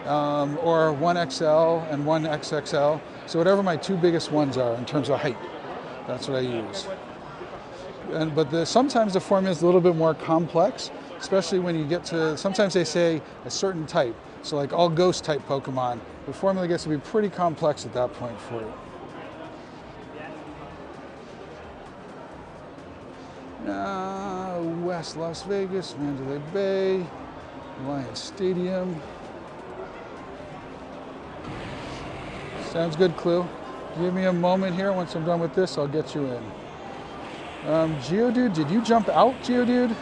Or 1 XL and 1 XXL. So whatever my 2 biggest ones are in terms of height, that's what I use. But sometimes the formula is a little bit more complex, especially when you get to, sometimes they say a certain type. So like all ghost type Pokemon, the formula gets to be pretty complex at that point for it. West Las Vegas, Mandalay Bay, Alliance Stadium. Sounds good, Clue. Give me a moment here. Once I'm done with this, I'll get you in. Geodude, did you jump out, Geodude?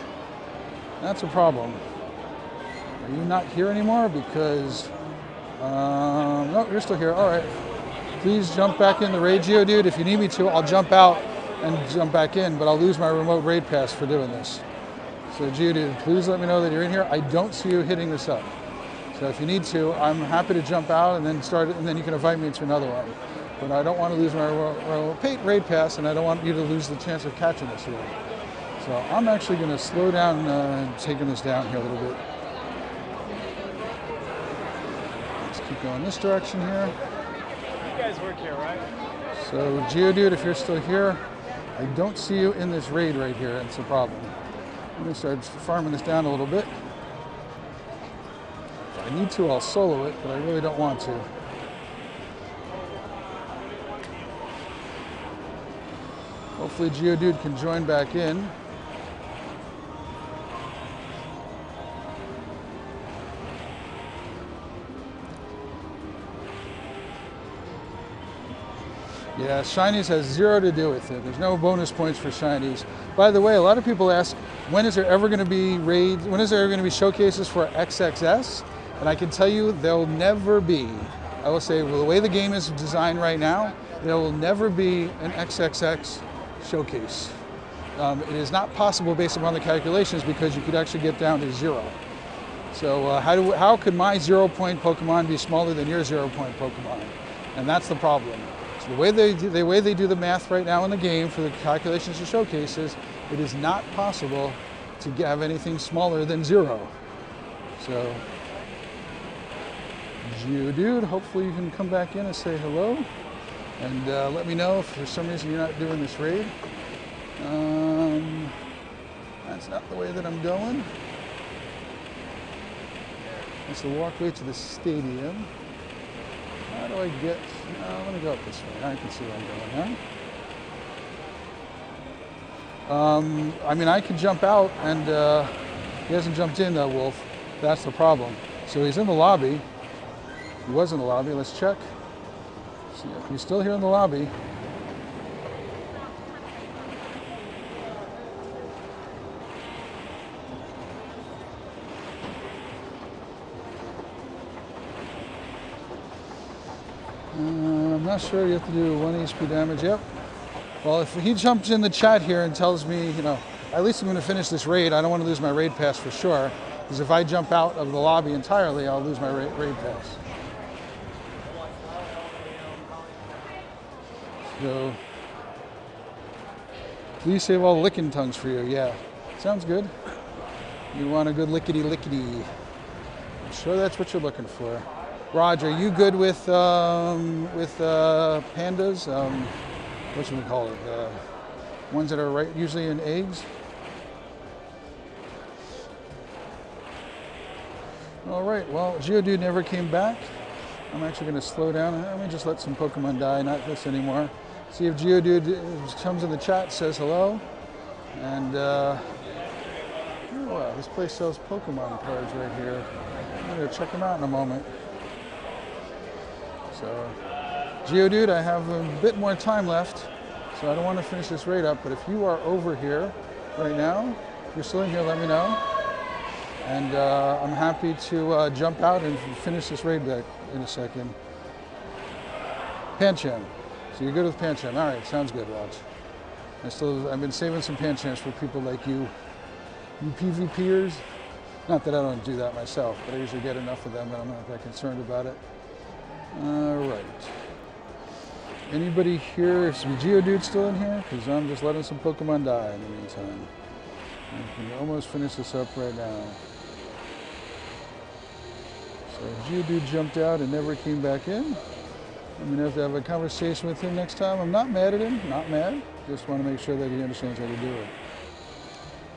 That's a problem. Are you not here anymore? Because, no, you're still here. All right. Please jump back in the raid, Geodude. If you need me to, I'll jump out and jump back in, but I'll lose my remote raid pass for doing this. So Geodude, please let me know that you're in here. I don't see you hitting this up. So if you need to, I'm happy to jump out and then start it, and then you can invite me into another one. But I don't want to lose my remote raid pass, and I don't want you to lose the chance of catching this here. So I'm actually going to slow down, taking this down here a little bit. Let's keep going this direction here. guys work here, right? So Geodude, if you're still here, I don't see you in this raid right here. That's a problem. I'm gonna start farming this down a little bit. If I need to, I'll solo it, but I really don't want to. Hopefully Geodude can join back in. Yeah, Shinies has zero to do with it. There's no bonus points for Shinies. By the way, a lot of people ask, when is there ever going to be raids, when is there ever going to be showcases for XXS? And I can tell you, there'll never be. I will say, well, the way the game is designed right now, there will never be an XXX showcase. It is not possible based upon the calculations because you could actually get down to zero. So how could my 0 point Pokemon be smaller than your 0 point Pokemon? And that's the problem. So the way they do the math right now in the game for the calculations of showcases, it is not possible to have anything smaller than 0. So, Geodude, hopefully you can come back in and say hello. And let me know if for some reason you're not doing this raid. That's not the way that I'm going. That's the walkway to the stadium. How do I get, let me go up this way. I can see where I'm going now. I mean, I can jump out and he hasn't jumped in, that wolf. That's the problem. So he's in the lobby. He was in the lobby, let's check. See, he's still here in the lobby. I'm not sure, you have to do 1 HP damage, yep. Well, if he jumps in the chat here and tells me, you know, at least I'm gonna finish this raid, I don't wanna lose my raid pass for sure, because if I jump out of the lobby entirely, I'll lose my raid pass. So, please save all the licking tongues for you, yeah. Sounds good. You want a good lickety-lickety. I'm sure that's what you're looking for. Raj, are you good with pandas? What should we call it? Ones that are usually in eggs? All right, well, Geodude never came back. I'm actually gonna slow down. Let me just let some Pokemon die, not this anymore. See if Geodude comes in the chat, says hello. And, oh wow, this place sells Pokemon cards right here. I'm gonna check them out in a moment. So, Geodude, I have a bit more time left, so I don't want to finish this raid up, but if you are over here right now, if you're still in here, let me know. And I'm happy to jump out and finish this raid back in a second. Pancham. So you're good with Pancham. All right, sounds good, Raj. I've been saving some Panchams for people like you PvPers. Not that I don't do that myself, but I usually get enough of them and I'm not that concerned about it. All right. Anybody here? Is Geodude still in here? Because I'm just letting some Pokemon die in the meantime. I can almost finish this up right now. So Geodude jumped out and never came back in. I'm gonna have to have a conversation with him next time. I'm not mad at him, not mad. Just want to make sure that he understands how to do it.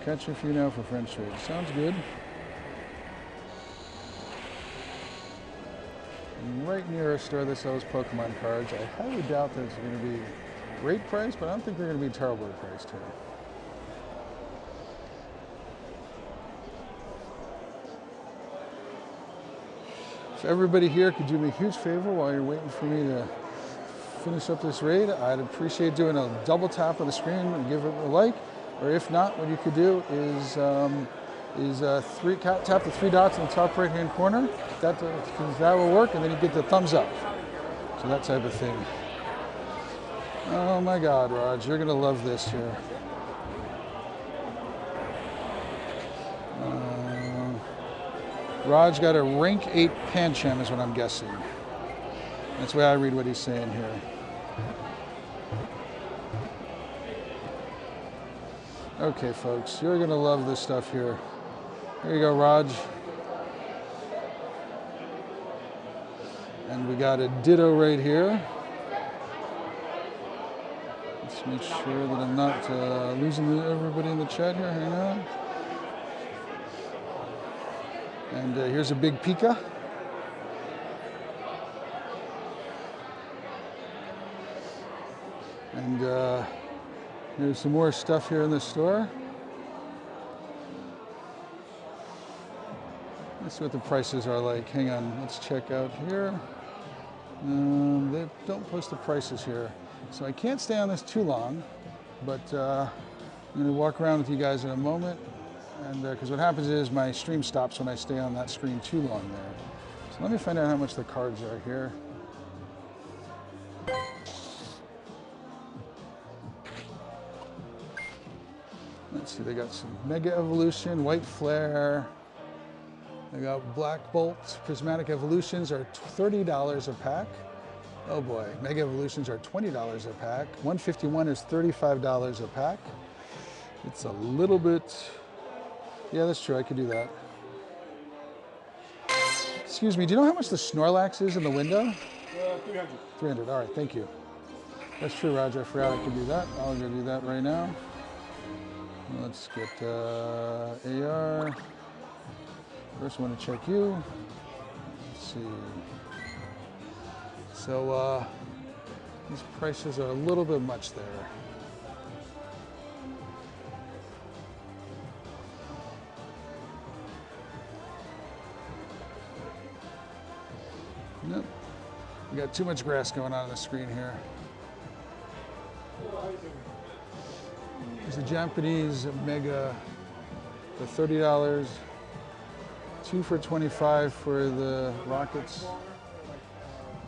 Catch a few now for French trade. Sounds good. Right near a store that sells Pokemon cards. I highly doubt that it's going to be great price, but I don't think they're going to be terribly priced here. If everybody here could do me a huge favor while you're waiting for me to finish up this raid, I'd appreciate doing a double tap of the screen and give it a like. Or if not, what you could do is tap the 3 dots in the top right hand corner. That will work, and then you get the thumbs up. So that type of thing. Oh my God, Raj, you're gonna love this here. Raj got a rank 8 Pancham is what I'm guessing. That's the way I read what he's saying here. Okay, folks, you're gonna love this stuff here. There you go, Raj. And we got a Ditto right here. Let's make sure that I'm not losing everybody in the chat here. Hang on. And here's a big Pika. And there's some more stuff here in the store. Let's see what the prices are like. Hang on, let's check out here. They don't post the prices here. So I can't stay on this too long, but I'm going to walk around with you guys in a moment. And because what happens is my stream stops when I stay on that screen too long there. So let me find out how much the cards are here. Let's see, they got some Mega Evolution, White Flare. They got Black Bolt. Prismatic Evolutions are $30 a pack. Oh boy, Mega Evolutions are $20 a pack. 151 is $35 a pack. It's a little bit, yeah, that's true, I could do that. Excuse me, do you know how much the Snorlax is in the window? 300. 300, all right, thank you. That's true, Roger, I forgot I could do that. I'll go do that right now. Let's get AR. First, I want to check you. Let's see. So these prices are a little bit much there. Nope. We got too much grass going on the screen here. There's the Japanese Mega for $30. 2 for $25 for the Rockets.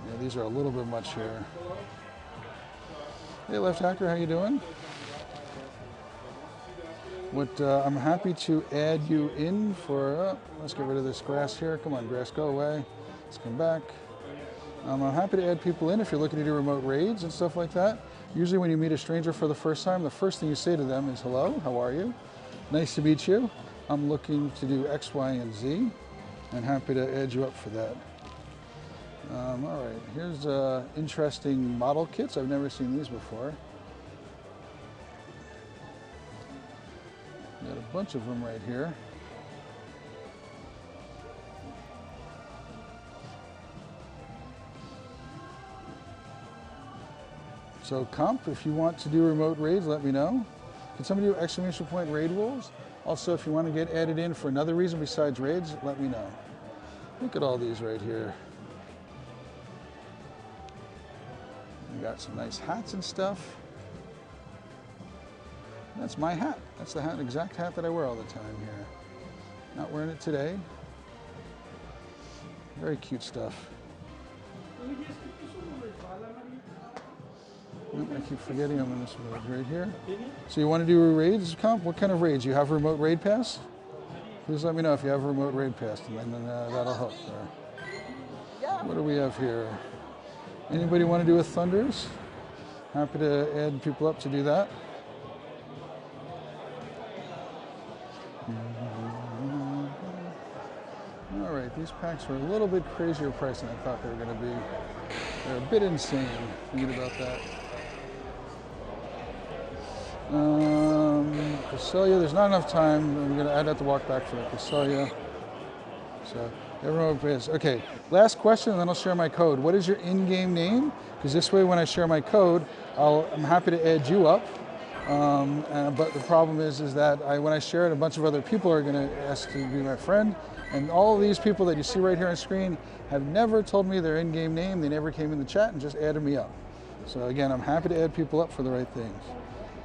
Yeah, these are a little bit much here. Hey, Left Hacker, how you doing? What I'm happy to add you in for. Let's get rid of this grass here. Come on, grass, go away. Let's come back. I'm happy to add people in if you're looking to do remote raids and stuff like that. Usually, when you meet a stranger for the first time, the first thing you say to them is, "Hello, how are you? Nice to meet you. I'm looking to do X, Y, and Z, and happy to add you up for that." All right, here's interesting model kits. I've never seen these before. Got a bunch of them right here. So comp, if you want to do remote raids, let me know. Can somebody do exclamation point raid rules? Also, if you want to get added in for another reason besides raids, let me know. Look at all these right here. We got some nice hats and stuff. That's my hat. That's the hat, exact hat that I wear all the time here. Not wearing it today. Very cute stuff. I keep forgetting I'm in this mode right here. So you want to do raids, comp? What kind of raids? You have a remote raid pass? Please let me know if you have a remote raid pass, and then that'll help there. What do we have here? Anybody want to do a Thunders? Happy to add people up to do that. All right, these packs are a little bit crazier price than I thought they were going to be. They're a bit insane, thinking about that. Cresselia, there's not enough time. I'm going to add that to walk back for the Cresselia. So everyone is okay. Last question, and then I'll share my code. What is your in-game name? Because this way, when I share my code, I'm happy to add you up. But the problem is that when I share it, a bunch of other people are going to ask to be my friend. And all of these people that you see right here on screen have never told me their in-game name. They never came in the chat and just added me up. So again, I'm happy to add people up for the right things.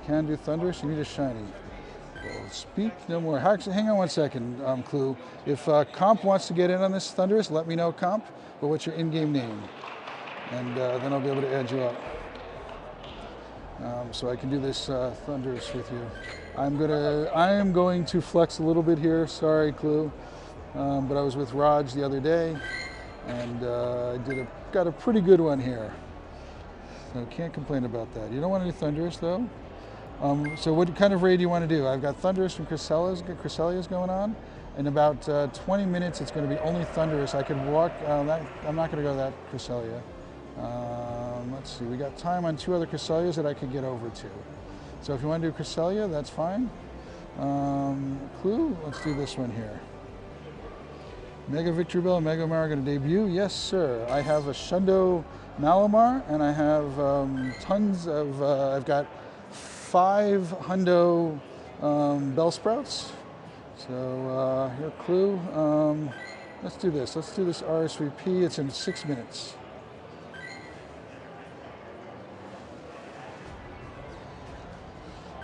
Can do Thunderous, you need a shiny. Well, speak no more. Actually, hang on one second, Clue. If Comp wants to get in on this Thunderous, let me know, Comp. But what's your in-game name? And then I'll be able to add you up. So I can do this Thunderous with you. I am going to flex a little bit here. Sorry, Clue. But I was with Raj the other day, and got a pretty good one here. So can't complain about that. You don't want to do Thunderous though. So what kind of raid do you want to do? I've got Thunderous from Cresselia's going on. In about 20 minutes, it's going to be only Thunderous. I could walk. I'm not going to go that Cresselia. Let's see, we got time on 2 other Cresselias that I could get over to. So if you want to do Cresselia, that's fine. Clue, let's do this one here. Mega Victory Bell and Mega Mario going to debut? Yes, sir. I have a Shundo Malamar, and I have tons of, I've got 5 Hundo Bellsprouts. So here, Clue. Let's do this. Let's do this RSVP. It's in 6 minutes.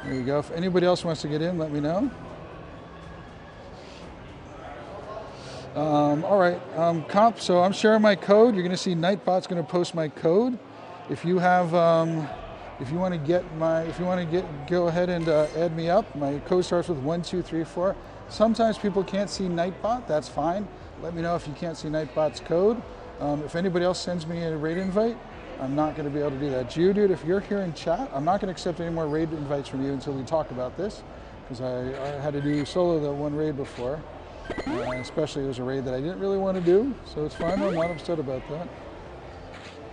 There you go. If anybody else wants to get in, let me know. All right, comp. So I'm sharing my code. You're going to see Nightbot's going to post my code. If you have, if you want to go ahead and add me up. My code starts with 1, 2, 3, 4. Sometimes people can't see Nightbot. That's fine. Let me know if you can't see Nightbot's code. If anybody else sends me a raid invite, I'm not going to be able to do that. Geodude, if you're here in chat, I'm not going to accept any more raid invites from you until we talk about this, because I had to do solo the one raid before. Especially it was a raid that I didn't really want to do, so it's fine. I'm not upset about that.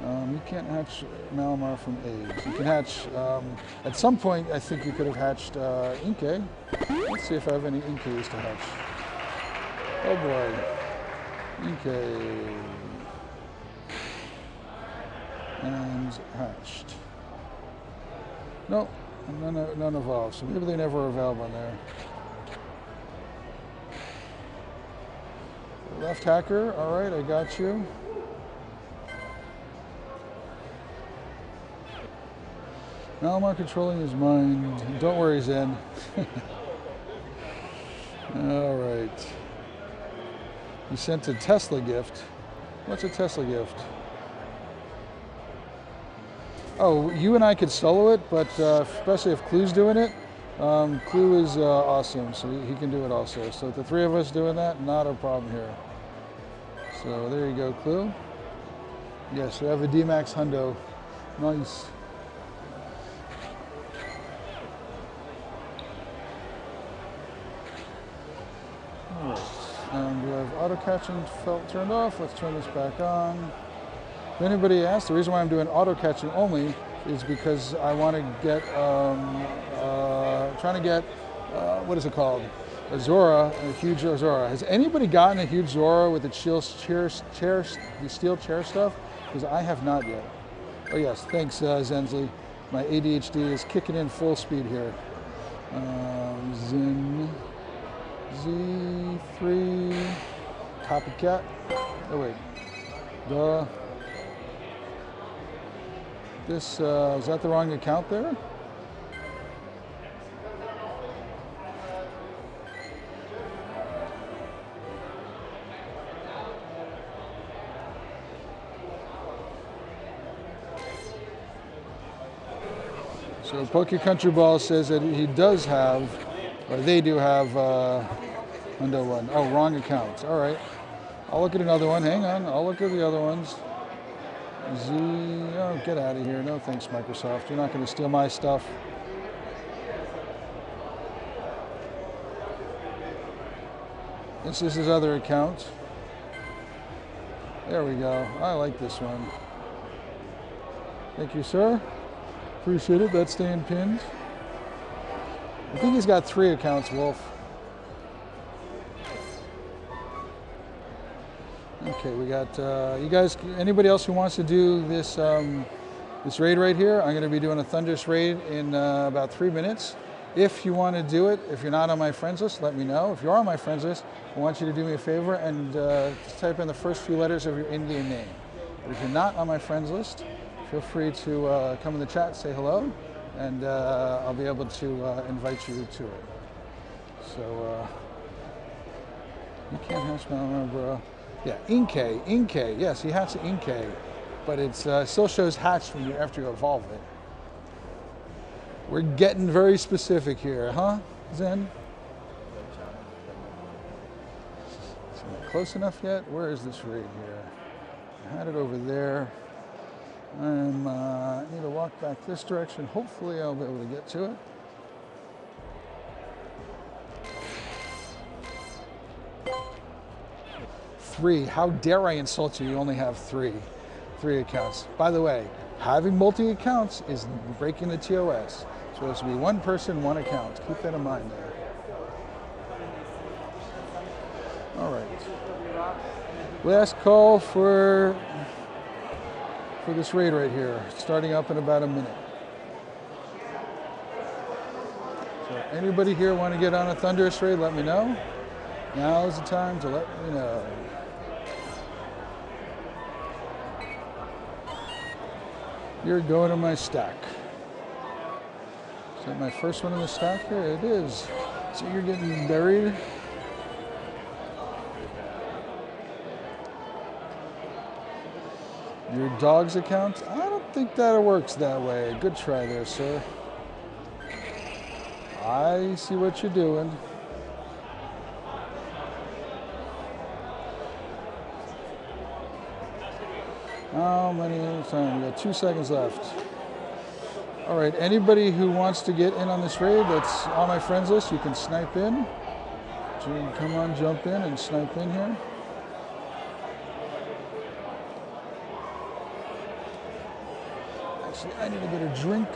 You can't hatch Malamar from eggs. You can hatch, at some point I think you could have hatched Inkay. Let's see if I have any Inkays to hatch. Oh boy. Inkay. And hatched. Nope, none evolved, so maybe they never evolved on there. Left hacker, all right, I got you. Malamar controlling his mind. Don't worry, Zen. All right. You sent a Tesla gift. What's a Tesla gift? Oh, you and I could solo it, but especially if Clue's doing it. Clue is awesome, so he can do it also. So the 3 of us doing that, not a problem here. So there you go, Clue. Yes, we have a D-Max Hundo. Nice. All right, and we have auto catching turned off. Let's turn this back on. If anybody asks, the reason why I'm doing auto catching only is because I want to get, trying to get, what is it called? A Zora, a huge Zora. Has anybody gotten a huge Zora with the steel chair stuff? Because I have not yet. Oh yes, thanks Zensley. My ADHD is kicking in full speed here. Zen Z3 copycat. Oh wait, duh. This is that the wrong account there? So Poke Country Ball says that he does have, or they do have, Hundo one. Oh, wrong account. All right. I'll look at another one. Hang on. I'll look at the other ones. Oh, get out of here. No thanks, Microsoft. You're not going to steal my stuff. This is his other account. There we go. I like this one. Thank you, sir. Appreciate it. That's staying pinned. I think he's got 3 accounts, Wolf. Okay, we got, you guys, anybody else who wants to do this this raid right here, I'm going to be doing a Thunderous raid in about 3 minutes. If you want to do it, if you're not on my friends list, let me know. If you are on my friends list, I want you to do me a favor and just type in the first few letters of your in-game name. But if you're not on my friends list, feel free to come in the chat, say hello, and I'll be able to invite you to it. So, you can't hatch Malamar, bro. Yeah, Inkay, yes, he hatched Inkay, but it still shows hatched when after you evolve it. We're getting very specific here, huh, Zen? Is it close enough yet? Where is this raid here? I had it over there. I need to walk back this direction. Hopefully I'll be able to get to it. Three. How dare I insult you? You only have 3. 3 accounts. By the way, having multi accounts is breaking the TOS. It's supposed to be 1 person, 1 account. Keep that in mind there. All right. Last call for this raid right here, starting up in about a minute. So anybody here want to get on a Thunderous raid, let me know. Now is the time to let me know. You're going to my stack. Is that my first one in the stack here? It is. So you're getting buried. Your dog's account? I don't think that works that way. Good try there, sir. I see what you're doing. How many time? We got 2 seconds left. All right, anybody who wants to get in on this raid that's on my friends list, you can snipe in. So you can come on, jump in and snipe in here. Actually, I need to get a drink.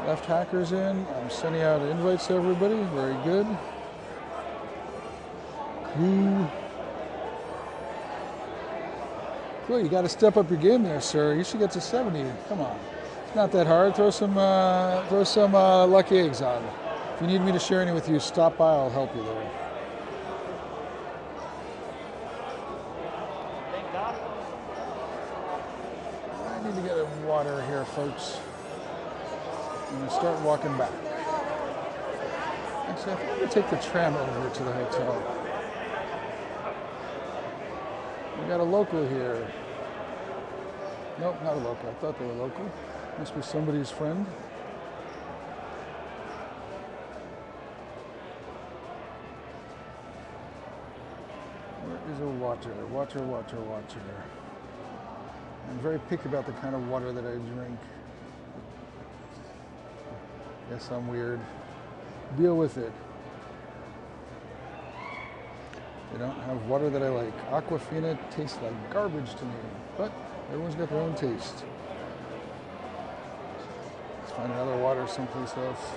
Left hackers in. I'm sending out invites to everybody. Very good. Cool, you got to step up your game there, sir. You should get to 70. Come on. It's not that hard. Throw some lucky eggs on. If you need me to share any with you, stop by. I'll help you there. I need to get a water here, folks. I'm going to start walking back. Actually, I think I'm going to take the tram over to the hotel. We got a local here. Nope, not a local. I thought they were local. Must be somebody's friend. Where is a water? Water. I'm very picky about the kind of water that I drink. Yes, I'm weird. Deal with it. They don't have water that I like. Aquafina tastes like garbage to me, but everyone's got their own taste. Let's find another water someplace else.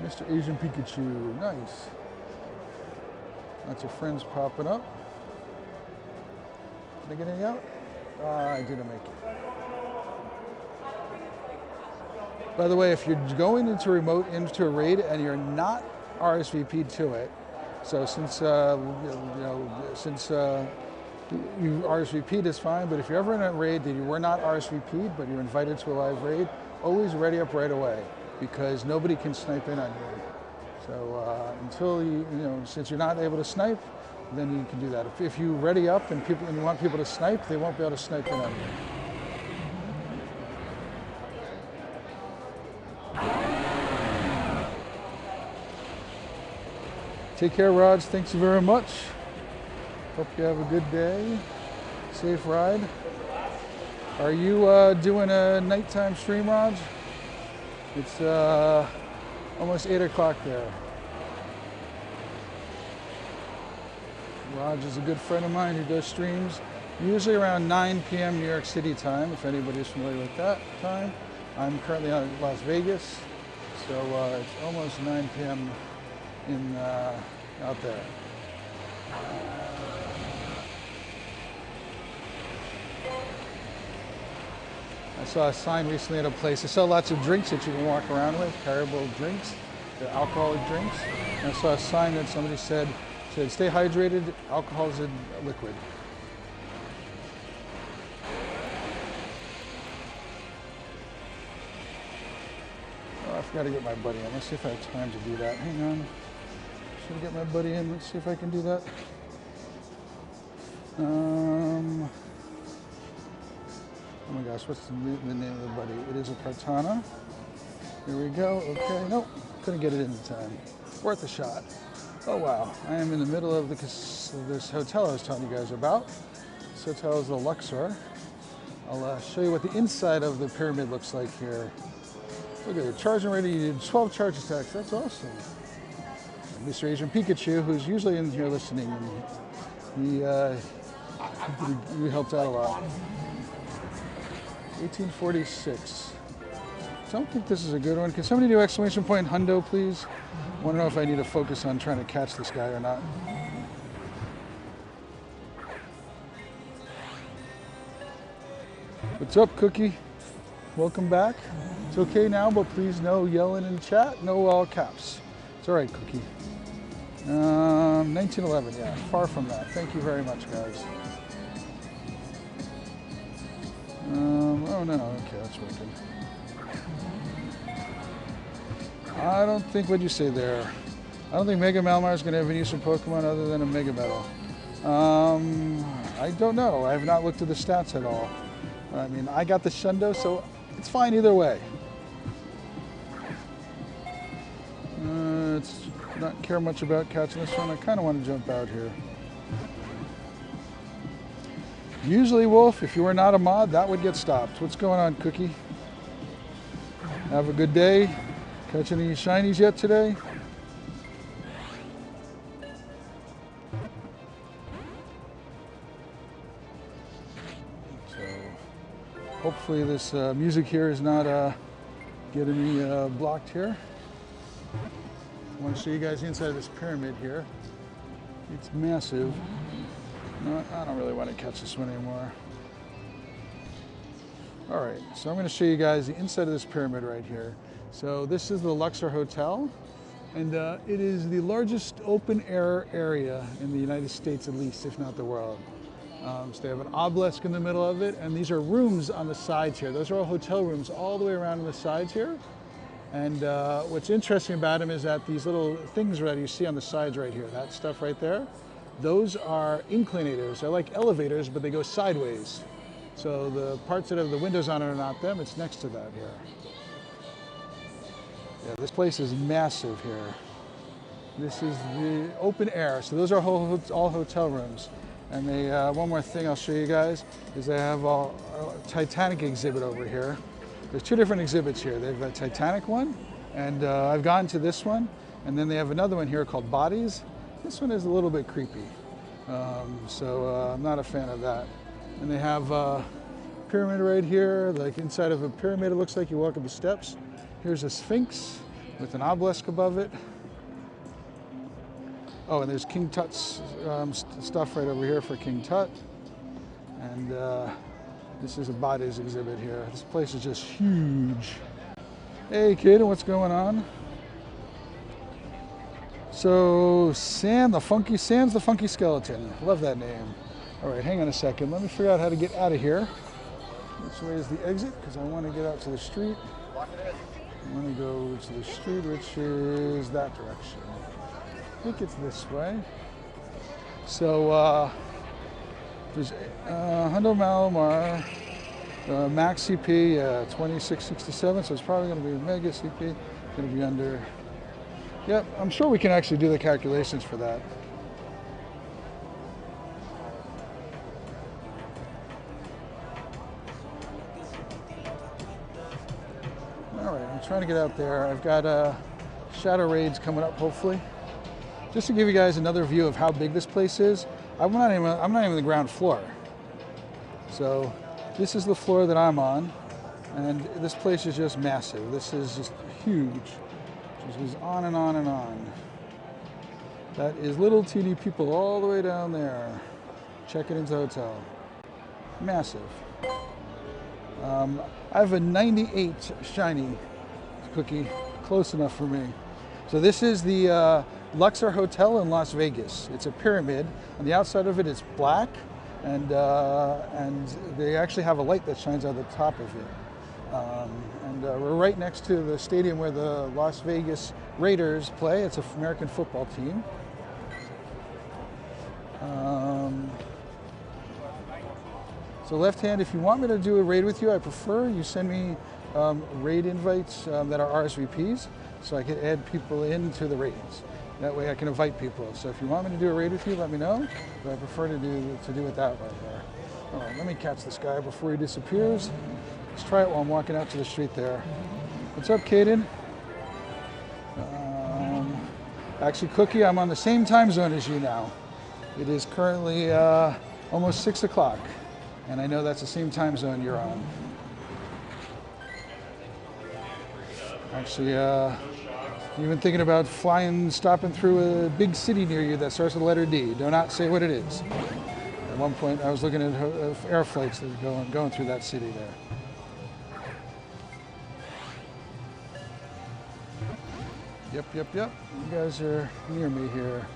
Mr. Asian Pikachu, nice. Lots of friends popping up. Did I get any out? I didn't make it. By the way, if you're going into a raid and you're not RSVP'd to it, so since you RSVP'd is fine, but if you're ever in a raid that you were not RSVP'd but you're invited to a live raid, always ready up right away because nobody can snipe in on you. So until since you're not able to snipe, then you can do that. If you ready up and you want people to snipe, they won't be able to snipe in on you. Take care, Rods. Thanks very much. Hope you have a good day. Safe ride. Are you doing a nighttime stream, Raj? It's almost 8 o'clock there. Raj is a good friend of mine who does streams, usually around 9 p.m. New York City time, if anybody's familiar with that time. I'm currently out in Las Vegas, so it's almost 9 p.m. Out there. I saw a sign recently at a place. They sell lots of drinks that you can walk around with, carryable drinks, they're alcoholic drinks. And I saw a sign that somebody said stay hydrated, alcohol is a liquid. Oh, I forgot to get my buddy in. Let's see if I have time to do that. Hang on. Should I get my buddy in? Let's see if I can do that. Oh my gosh, what's the name of the buddy? It is a Kartana. Here we go. Okay, nope, couldn't get it in time. Worth a shot. Oh wow, I am in the middle of this hotel I was telling you guys about. This hotel is the Luxor. I'll show you what the inside of the pyramid looks like here. Look at it, charging ready. You did 12 charge attacks. That's awesome. And Mr. Asian Pikachu, who's usually in here listening, and You helped out a lot. 1846. I don't think this is a good one. Can somebody do exclamation point hundo, please? I want to know if I need to focus on trying to catch this guy or not. What's up, Cookie? Welcome back. It's okay now, but please no yelling in chat, no all caps. It's all right, Cookie. 1911, yeah, far from that. Thank you very much, guys. Oh no, okay, that's working. I don't think, what'd you say there? I don't think Mega Malamar is going to have any use of Pokemon other than a Mega Battle. I don't know. I have not looked at the stats at all. I mean, I got the Shundo, so it's fine either way. It's not care much about catching this one. I kind of want to jump out here. Usually, Wolf, if you were not a mod, that would get stopped. What's going on, Cookie? Have a good day. Catch any shinies yet today? So, hopefully this music here is not getting me blocked here. I want to show you guys the inside of this pyramid here. It's massive. No, I don't really want to catch this one anymore. All right, so I'm going to show you guys the inside of this pyramid right here. So this is the Luxor Hotel, and it is the largest open air area in the United States, at least, if not the world. So they have an obelisk in the middle of it, and these are rooms on the sides here. Those are all hotel rooms all the way around on the sides here. And what's interesting about them is that these little things that you see on the sides right here, that stuff right there, those are inclinators. They're like elevators, but they go sideways. So the parts that have the windows on it are not them, it's next to that here. Yeah, this place is massive here. This is the open air. So those are all hotel rooms. And they, one more thing I'll show you guys is they have a Titanic exhibit over here. There's two different exhibits here. They have a Titanic one, and I've gone to this one. And then they have another one here called Bodies. This one is a little bit creepy. So I'm not a fan of that. And they have a pyramid right here, like inside of a pyramid it looks like. You walk up the steps. Here's a Sphinx with an obelisk above it. Oh, and there's King Tut's stuff right over here for King Tut. And this is a Bodies exhibit here. This place is just huge. Hey, kid, what's going on? So, Sam's the funky skeleton. Love that name. All right, hang on a second. Let me figure out how to get out of here. Which way is the exit? Because I want to get out to the street. I want to go to the street, which is that direction. I think it's this way. So, there's Hundo Malamar, max CP 2667, so it's probably going to be mega CP. Going to be under. Yep, I'm sure we can actually do the calculations for that. All right, I'm trying to get out there. I've got shadow raids coming up, hopefully. Just to give you guys another view of how big this place is, I'm not even on the ground floor. So this is the floor that I'm on, and this place is just massive. This is just huge. It just goes on and on and on. That is little teeny people all the way down there. Checking into the hotel. Massive. I have a 98 shiny cookie, close enough for me. So this is the Luxor Hotel in Las Vegas. It's a pyramid. On the outside of it, it's black, and they actually have a light that shines out the top of it. We're right next to the stadium where the Las Vegas Raiders play. It's an American football team. So left hand, if you want me to do a raid with you, I prefer you send me raid invites that are RSVPs, so I can add people into the raids. That way I can invite people. So if you want me to do a raid with you, let me know. But I prefer to do it that way there. All right, let me catch this guy before he disappears. Let's try it while I'm walking out to the street there. What's up, Caden? Actually, Cookie, I'm on the same time zone as you now. It is currently almost 6 o'clock. And I know that's the same time zone you're on. Actually, even thinking about flying, stopping through a big city near you that starts with the letter D. Do not say what it is. At one point, I was looking at air flights that are going through that city there. Yep. You guys are near me here.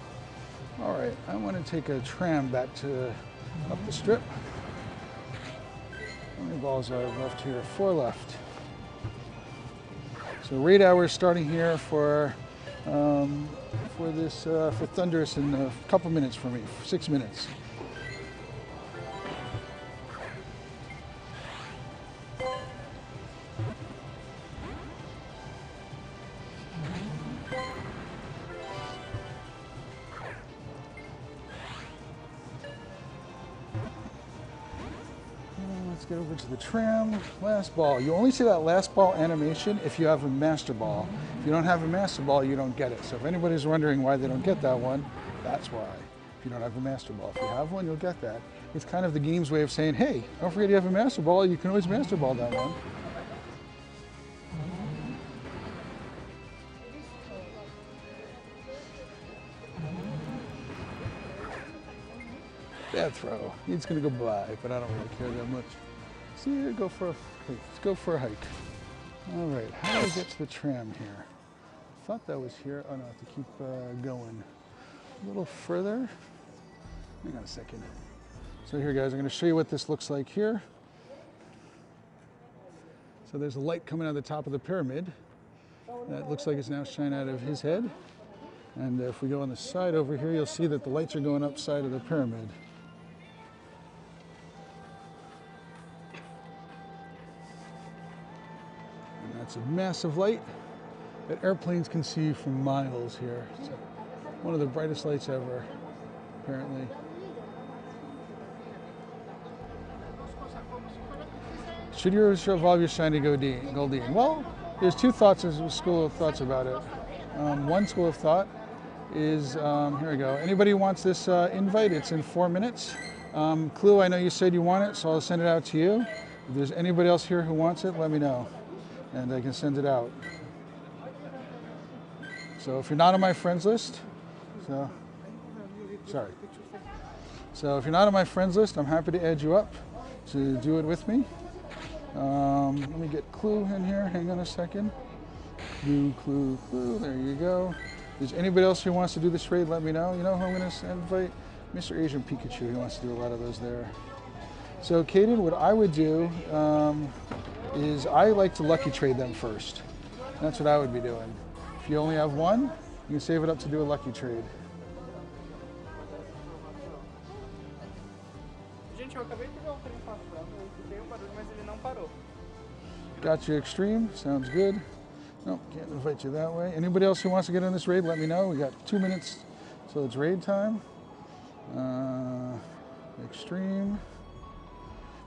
All right, I want to take a tram back to up the strip. How many balls are left here? 4 left. So raid hour is starting here for Thunderous in a couple minutes for me, 6 minutes. Let's get over to the tram. Last ball. You only see that last ball animation if you have a master ball. If you don't have a master ball, you don't get it. So if anybody's wondering why they don't get that one, that's why. If you don't have a master ball. If you have one, you'll get that. It's kind of the game's way of saying, hey, don't forget you have a master ball. You can always master ball that one. Bad throw. He's going to go by, but I don't really care that much. See, let's go for a hike. All right, how do we get to the tram here? I thought that was here. Oh no, I have to keep going. A little further. Hang on a second. So here, guys, I'm going to show you what this looks like here. So there's a light coming out of the top of the pyramid. That looks like it's now shining out of his head. And if we go on the side over here, you'll see that the lights are going up side of the pyramid. It's a massive light that airplanes can see from miles here. It's one of the brightest lights ever, apparently. Should you evolve your shiny Goldeen? Well, there's two school of thoughts about it. One school of thought is, here we go. Anybody who wants this invite, it's in 4 minutes. Clue, I know you said you want it, so I'll send it out to you. If there's anybody else here who wants it, let me know, and I can send it out. So if you're not on my friends list, So if you're not on my friends list, I'm happy to add you up to do it with me. Let me get Clue in here. Hang on a second. Clue. There you go. If there's anybody else who wants to do this raid, let me know. You know who I'm going to invite? Mr. Asian Pikachu. He wants to do a lot of those there. So, Kaden, what I would do is I like to lucky trade them first. That's what I would be doing. If you only have one, you can save it up to do a lucky trade. Got you extreme, sounds good. Nope, can't invite you that way. Anybody else who wants to get in this raid, let me know. We got 2 minutes till it's raid time. Extreme.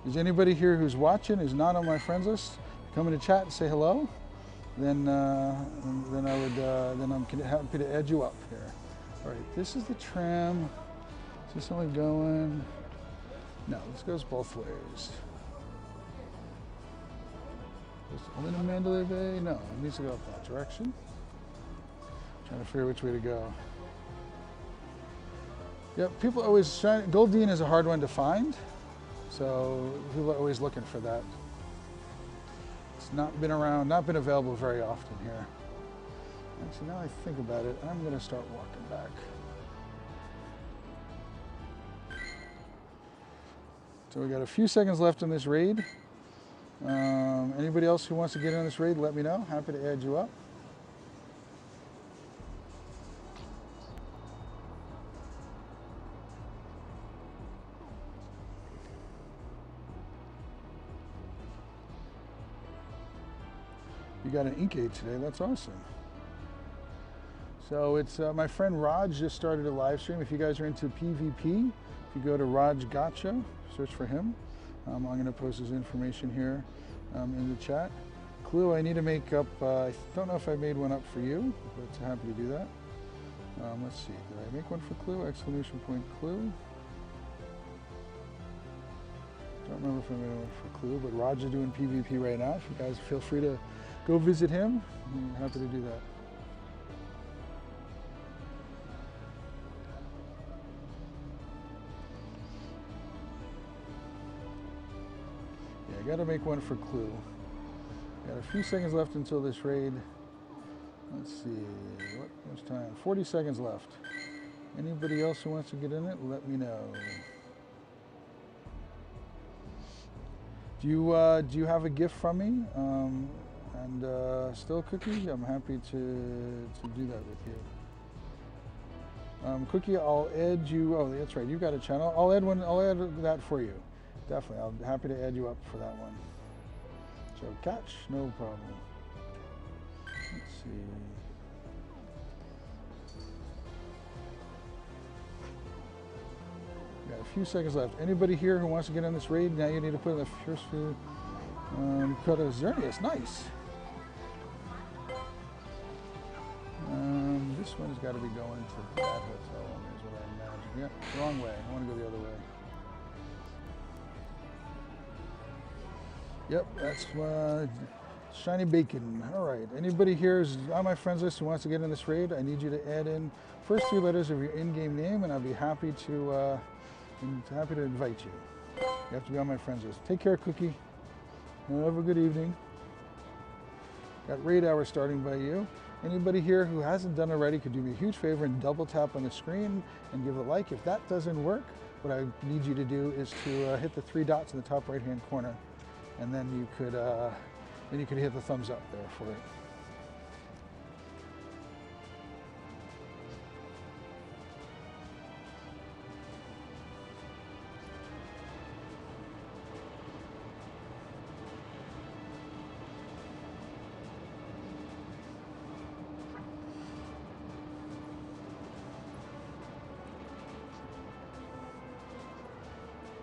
Is anybody here who's watching, who's not on my friends list? Come in the chat and say hello. Then I'm happy to add you up here. All right, this is the tram. Is this only going? No, this goes both ways. Is it only to Mandalay Bay? No, it needs to go up that direction. Trying to figure which way to go. Yep, people always trying. Goldeen is a hard one to find, so people are always looking for that. It's not been around, not been available very often here. Actually, now I think about it, I'm going to start walking back. So we got a few seconds left in this raid. Anybody else who wants to get in this raid, let me know. Happy to add you up. You got an ink aid today, that's awesome. So it's my friend Raj just started a live stream. If you guys are into PvP, if you go to Raj Gotcha, search for him. I'm going to post his information here in the chat. Clue, I need to make up, I don't know if I made one up for you, but happy to do that. Let's see, did I make one for Clue? Exclamation point Clue. Don't remember if I'm going to win for Clue, but Roger's doing PvP right now. If you guys feel free to go visit him, I'm happy to do that. Yeah, I got to make one for Clue. Got a few seconds left until this raid. Let's see, what much time? 40 seconds left. Anybody else who wants to get in it, let me know. Do you have a gift from me? Still Cookie? I'm happy to do that with you. Cookie, I'll add you. Oh, that's right. You got a channel. I'll add one. I'll add that for you. Definitely. I'll be happy to add you up for that one. So catch, no problem. Let's see. Got a few seconds left. Anybody here who wants to get on this raid? Now you need to put in the first few. Cut a Xerneas, nice. This one's got to be going to that hotel one, is what I imagine. Yeah, wrong way. I want to go the other way. Yep, that's Shiny Bacon. All right. Anybody here is on my friends list who wants to get in this raid? I need you to add in first 3 letters of your in-game name, and I'll be happy to invite you. You have to be on my friends list. Take care, Cookie. Have a good evening. Got raid hour starting by you. Anybody here who hasn't done already could do me a huge favor and double tap on the screen and give a like. If that doesn't work, what I need you to do is to hit the 3 dots in the top right-hand corner, and then you could hit the thumbs up there for it.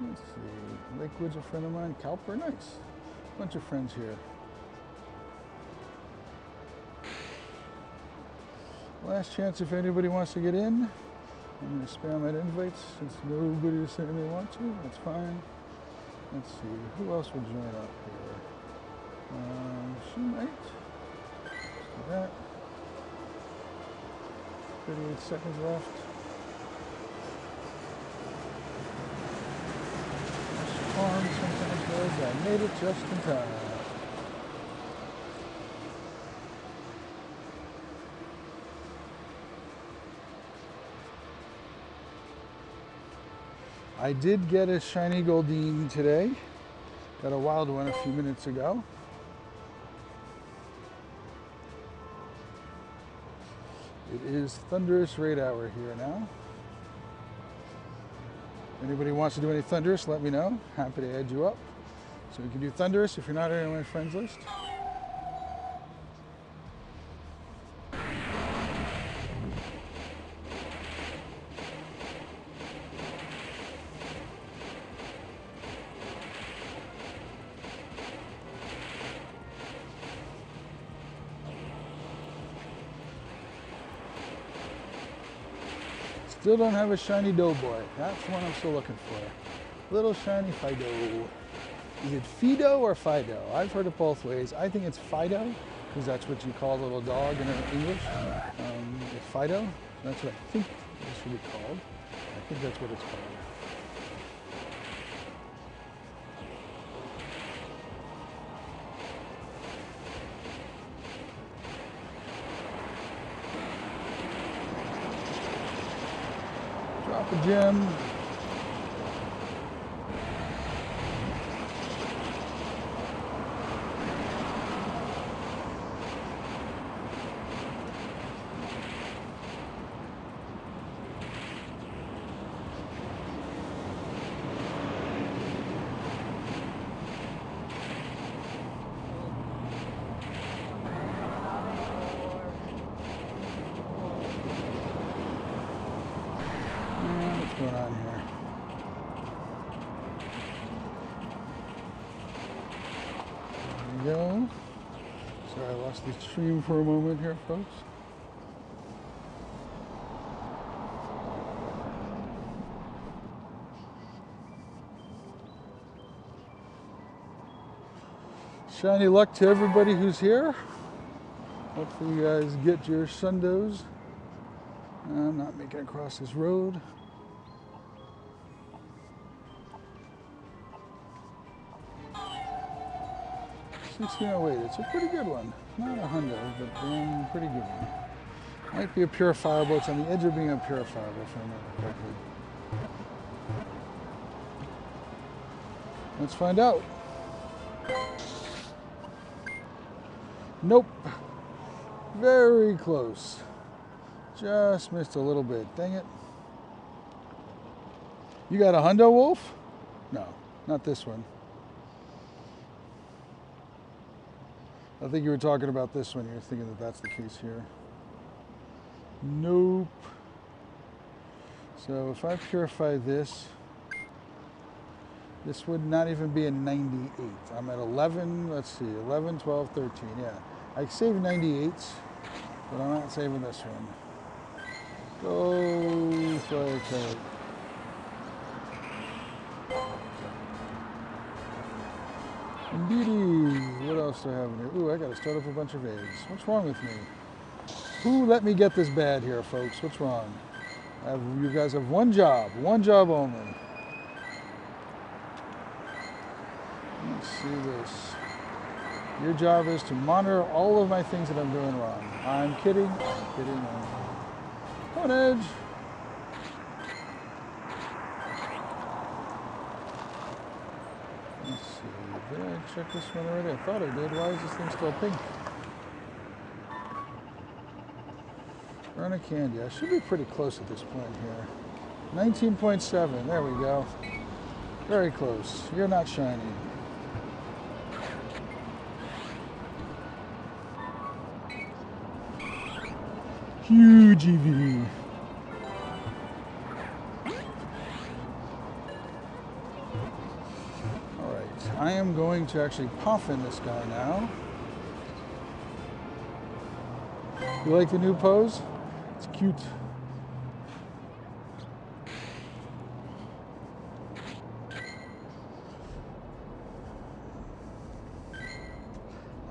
Let's see, Lakewood's a friend of mine, Cowper, nice. Bunch of friends here. Last chance if anybody wants to get in. I'm going to spam at invites since nobody is saying they want to, that's fine. Let's see, who else would join up here? She might. Let's do that. 38 seconds left. Sometimes goes, I made it just in time. I did get a shiny Goldeen today. Got a wild one a few minutes ago. It is Thunderous raid hour here now. Anybody wants to do any Thunderous, let me know. Happy to add you up. So we can do Thunderous if you're not on my friends list. Still don't have a shiny Doughboy. That's one I'm still looking for. Little shiny Fido. Is it Fido or Fido? I've heard it both ways. I think it's Fido, because that's what you call a little dog in English. It's Fido. That's what I think it should be called. I think that's what it's called. Drop a gem. What's going on here? There we go. Sorry, I lost the stream for a moment here, folks. Shiny luck to everybody who's here. Hopefully you guys get your sundos. I'm not making it across this road. $16.08. It's a pretty good one. Not a hundo, but damn pretty good one. Might be a purifiable. It's on the edge of being a purifiable, if I remember correctly. Let's find out. Nope. Very close. Just missed a little bit. Dang it. You got a hundo, Wolf? No, not this one. I think you were talking about this one. You're thinking that that's the case here. Nope. So if I purify this, this would not even be a 98. I'm at 11, let's see, 11, 12, 13, yeah. I saved 98s, but I'm not saving this one. Go fire kite. Indeedy. What else do I have in here? Ooh, I gotta start up a bunch of eggs. What's wrong with me? Who let me get this bad here, folks? What's wrong? You guys have one job only. Let's see this. Your job is to monitor all of my things that I'm doing wrong. I'm kidding. I'm kidding. Come on, Edge. Let's see. Did I check this one already? I thought I did. Why is this thing still pink? Burn a candy. I should be pretty close at this point here. 19.7. There we go. Very close. You're not shiny. Huge EV. Alright, I am going to actually puffin this guy now. You like the new pose? It's cute.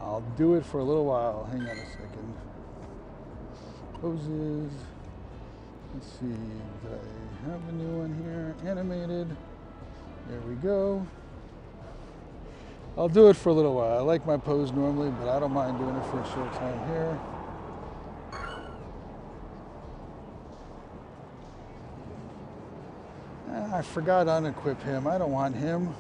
I'll do it for a little while. Hang on a second. Poses. Let's see, do I have a new one here? Animated. There we go. I'll do it for a little while. I like my pose normally, but I don't mind doing it for a short time here. I forgot to unequip him. I don't want him.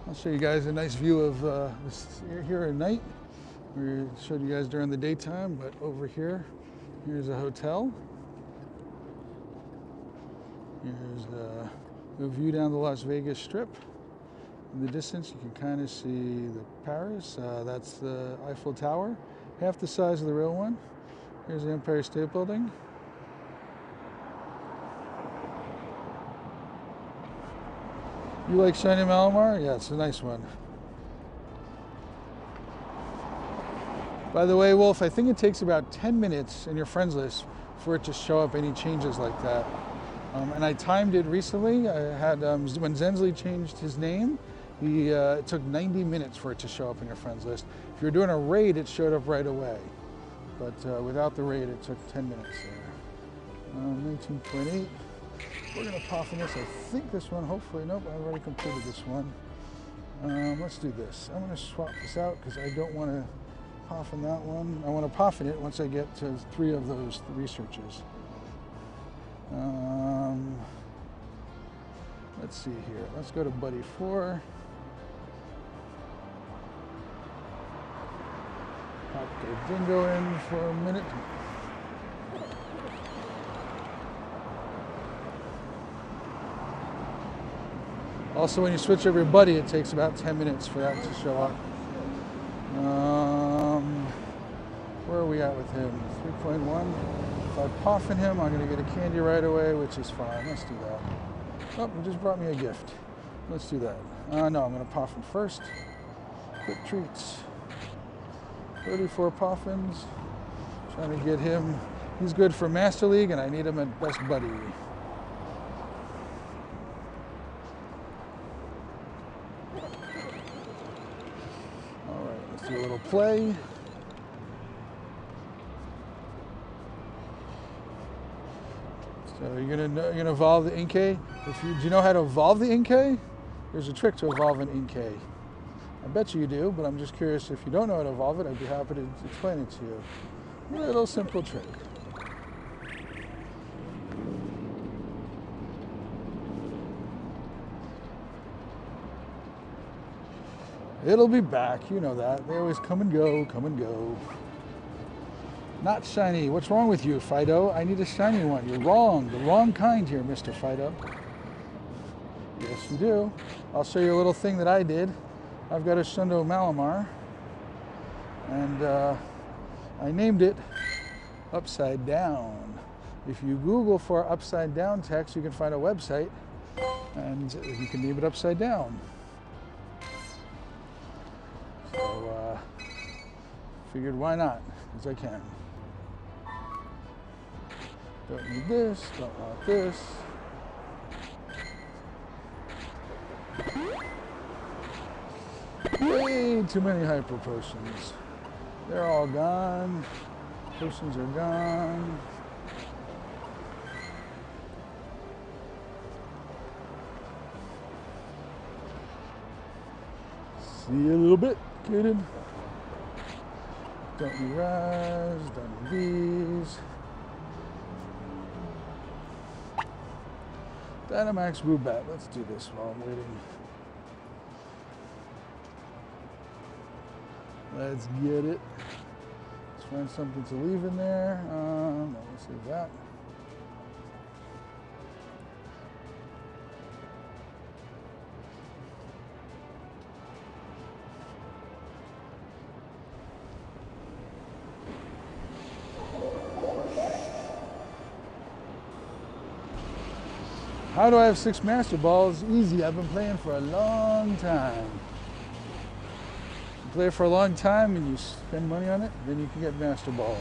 I'll show you guys a nice view of this here at night. We showed you guys during the daytime, but over here, here's a hotel. Here's the view down the Las Vegas Strip. In the distance, you can kind of see the Paris. That's the Eiffel Tower, half the size of the real one. Here's the Empire State Building. You like Shiny Malamar? Yeah, it's a nice one. By the way, Wolf, I think it takes about 10 minutes in your friends list for it to show up any changes like that. And I timed it recently. I had, when Zensley changed his name, it took 90 minutes for it to show up in your friends list. If you're doing a raid, it showed up right away. But without the raid, it took 10 minutes there. 19.8. We're going to puff in this. I think this one, hopefully, nope, I've already completed this one. Let's do this. I'm going to swap this out because I don't want to puff in that one. I want to puff in it once I get to 3 of those researches. Let's see here. Let's go to Buddy 4. Pop the dingo in for a minute. Also, when you switch over your buddy, it takes about 10 minutes for that to show up. Where are we at with him? 3.1. If I puff in him, I'm going to get a candy right away, which is fine. Let's do that. Oh, it just brought me a gift. Let's do that. No, I'm going to puff him first. Quick treats. 34 Poffins. Trying to get him. He's good for Master League, and I need him at Best Buddy. All right, let's do a little play. So you're gonna evolve the Inkay. Do you know how to evolve the Inkay? There's a trick to evolve an Inkay. I bet you do, but I'm just curious if you don't know how to evolve it. I'd be happy to explain it to you. A little simple trick. It'll be back, you know that. They always come and go, come and go. Not shiny. What's wrong with you, Fido? I need a shiny one. You're wrong. The wrong kind here, Mr. Fido. Yes, you do. I'll show you a little thing that I did. I've got a Shundo Malamar, and I named it Upside Down. If you Google for upside down text, you can find a website, and you can name it Upside Down. So, figured why not, because I can. Don't need this, don't want this. Way too many hyper potions. They're all gone. Potions are gone. See you a little bit, Kaden. Don't need Raz, don't need these. Dynamax Woobat. Let's do this while I'm waiting. Let's get it. Let's find something to leave in there. Let's leave that. How do I have 6 Master Balls? Easy. I've been playing for a long time. You play for a long time and you spend money on it, then you can get Master Balls.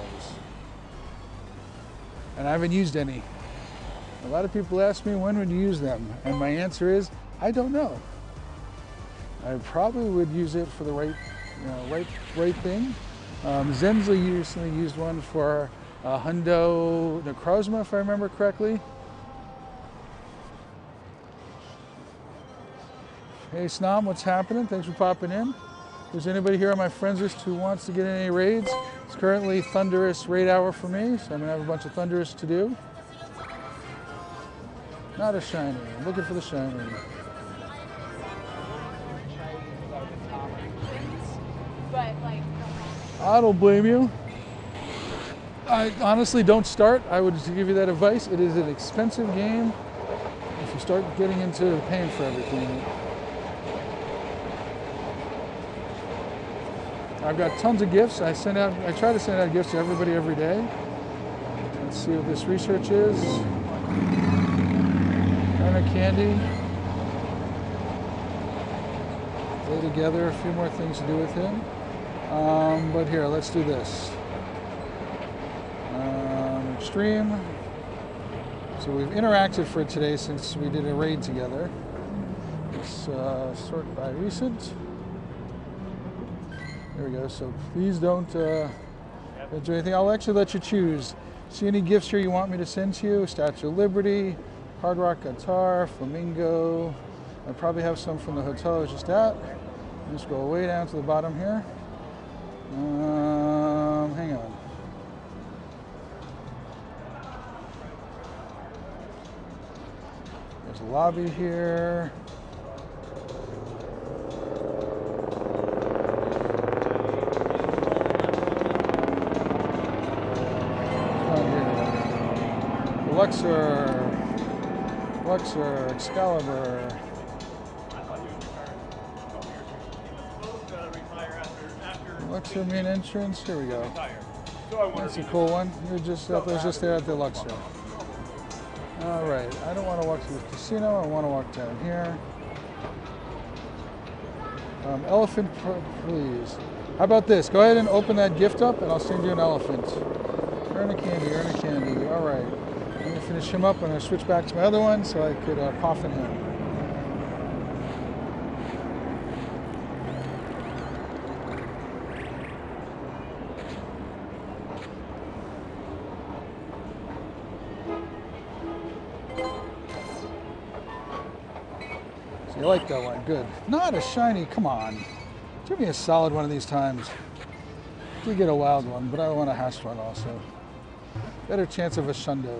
And I haven't used any. A lot of people ask me when would you use them, and my answer is I don't know. I probably would use it for the right thing. Zensley recently used one for Hundo Necrozma, if I remember correctly. Hey Snom, what's happening? Thanks for popping in. If there's anybody here on my friends list who wants to get in any raids, it's currently Thunderous raid hour for me, so I'm gonna have a bunch of Thunderous to do. Not a shiny. I'm looking for the shiny. I don't blame you. I honestly don't start. I would give you that advice. It is an expensive game if you start getting into paying for everything. I've got tons of gifts. I try to send out gifts to everybody every day. Let's see what this research is. Earn a candy. Play together. A few more things to do with him. But here, let's do this. Extreme. So we've interacted for today since we did a raid together. Let's sort by recent. There we go. So please don't do anything. I'll actually let you choose. See any gifts here you want me to send to you? Statue of Liberty, Hard Rock Guitar, Flamingo. I probably have some from the hotel I was just at. Just go way down to the bottom here. Hang on. There's a lobby here. Luxor, Excalibur. Luxor main entrance. Here we go. That's a cool one. You're just up there, just there at the Luxor. All right. I don't want to walk to the casino. I want to walk down here. Elephant, please. How about this? Go ahead and open that gift up, and I'll send you an elephant. Earn a candy, earn a candy. All right. I'm going to finish him up, and I'm going to switch back to my other one so I could coffin him. So you like that one? Good. Not a shiny. Come on. Give me a solid one of these times. I did get a wild one, but I want a hatched one also. Better chance of a shundo.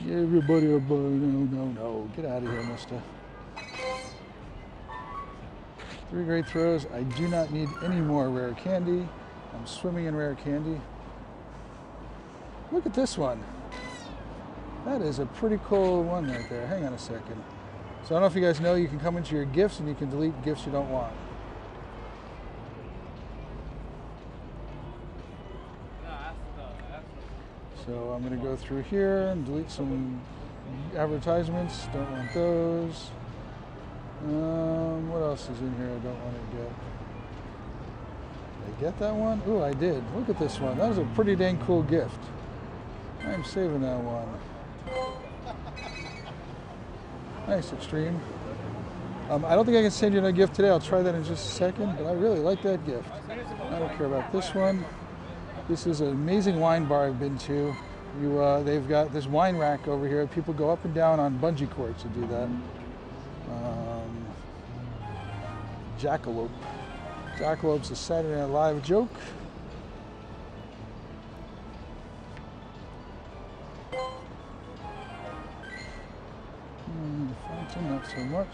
Give everybody a bug. No. Get out of here, mister. 3 great throws. I do not need any more rare candy. I'm swimming in rare candy. Look at this one. That is a pretty cool one right there. Hang on a second. So I don't know if you guys know, you can come into your gifts and you can delete gifts you don't want. So I'm going to go through here and delete some advertisements. Don't want those. What else is in here I don't want to get? Did I get that one? Ooh, I did. Look at this one. That was a pretty dang cool gift. I'm saving that one. Nice, Extreme. I don't think I can send you a gift today. I'll try that in just a second, but I really like that gift. I don't care about this one. This is an amazing wine bar I've been to. They've got this wine rack over here. People go up and down on bungee cords to do that. Jackalope. Jackalope's a Saturday Night Live joke. Fountain, not so much.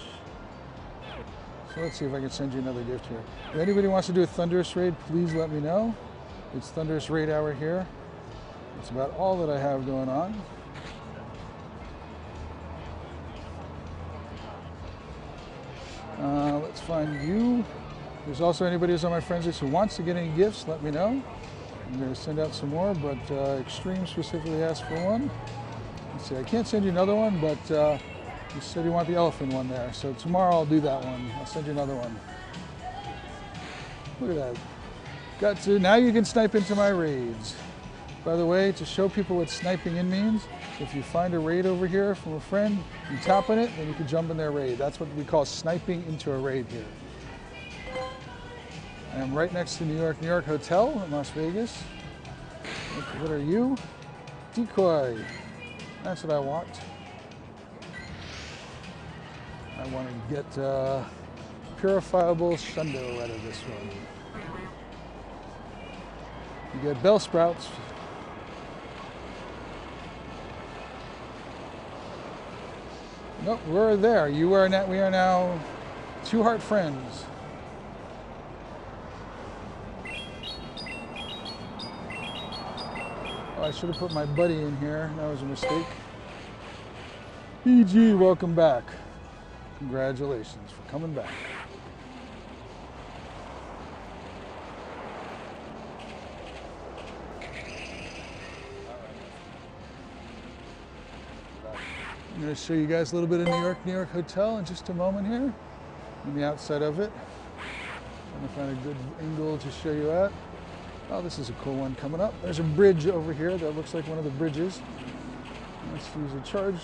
So let's see if I can send you another gift here. If anybody wants to do a Thunderous Raid, please let me know. It's Thunderous Raid hour here. That's about all that I have going on. Let's find you. There's also anybody who's on my friends list who wants to get any gifts, let me know. I'm going to send out some more, but Extreme specifically asked for one. Let's see, I can't send you another one, but you said you want the elephant one there. So tomorrow I'll do that one. I'll send you another one. Look at that. Now you can snipe into my raids. By the way, to show people what sniping in means, if you find a raid over here from a friend, you tap on it, then you can jump in their raid. That's what we call sniping into a raid here. I am right next to New York Hotel in Las Vegas. What are you? Decoy. That's what I want. I want to get purifiable shundo out of this one. You get bell sprouts. Nope, we're there. We are now 2 heart friends. Oh, I should have put my buddy in here. That was a mistake. PG, welcome back. Congratulations for coming back. I'm going to show you guys a little bit of New York Hotel in just a moment here. On the outside of it. Trying to find a good angle to show you at. Oh, this is a cool one coming up. There's a bridge over here that looks like one of the bridges. Let's use a charge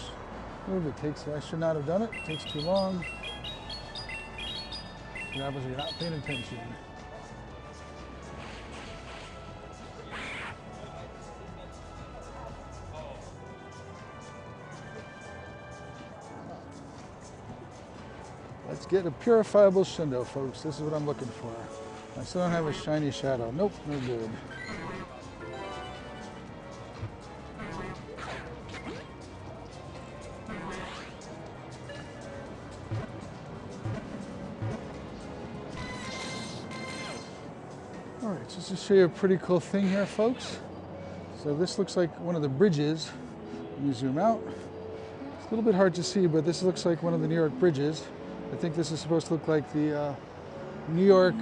move. I should not have done it. It takes too long. What happens when you're not paying attention? Let's get a purifiable shundo, folks. This is what I'm looking for. I still don't have a shiny shadow. Nope, no good. All right, just to show you a pretty cool thing here, folks. So this looks like one of the bridges. Let me zoom out. It's a little bit hard to see, but this looks like one of the New York bridges. I think this is supposed to look like the New York,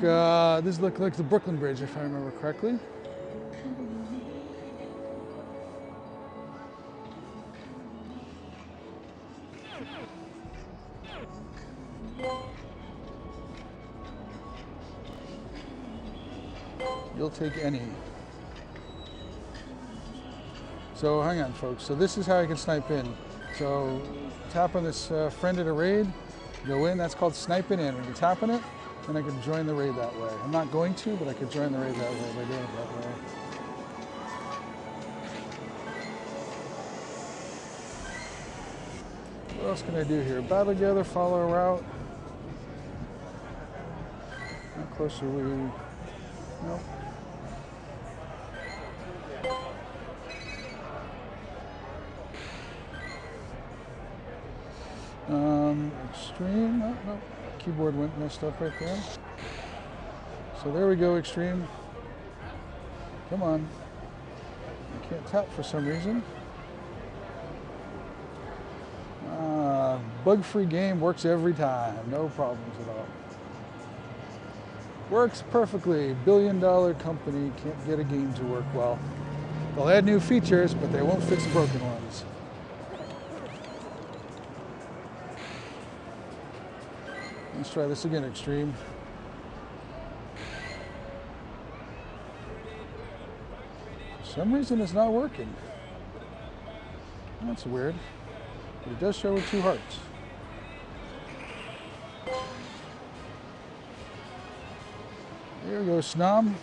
this looks like the Brooklyn Bridge, if I remember correctly. You'll take any. So hang on, folks. So this is how I can snipe in. So tap on this friend at a raid, go in. That's called sniping in. When you tap on it, then I can join the raid that way. I'm not going to, but I could join the raid that way by doing it that way. What else can I do here? Battle together, follow a route. How close are we? Nope. Extreme. Oh, no. Keyboard went messed up right there. So there we go, extreme. Come on. I can't tap for some reason. Bug-free game works every time. No problems at all. Works perfectly. Billion-dollar company can't get a game to work well. They'll add new features, but they won't fix the broken ones. Let's try this again, extreme. For some reason it's not working. That's weird. But it does show with 2 hearts. There we go, Snom.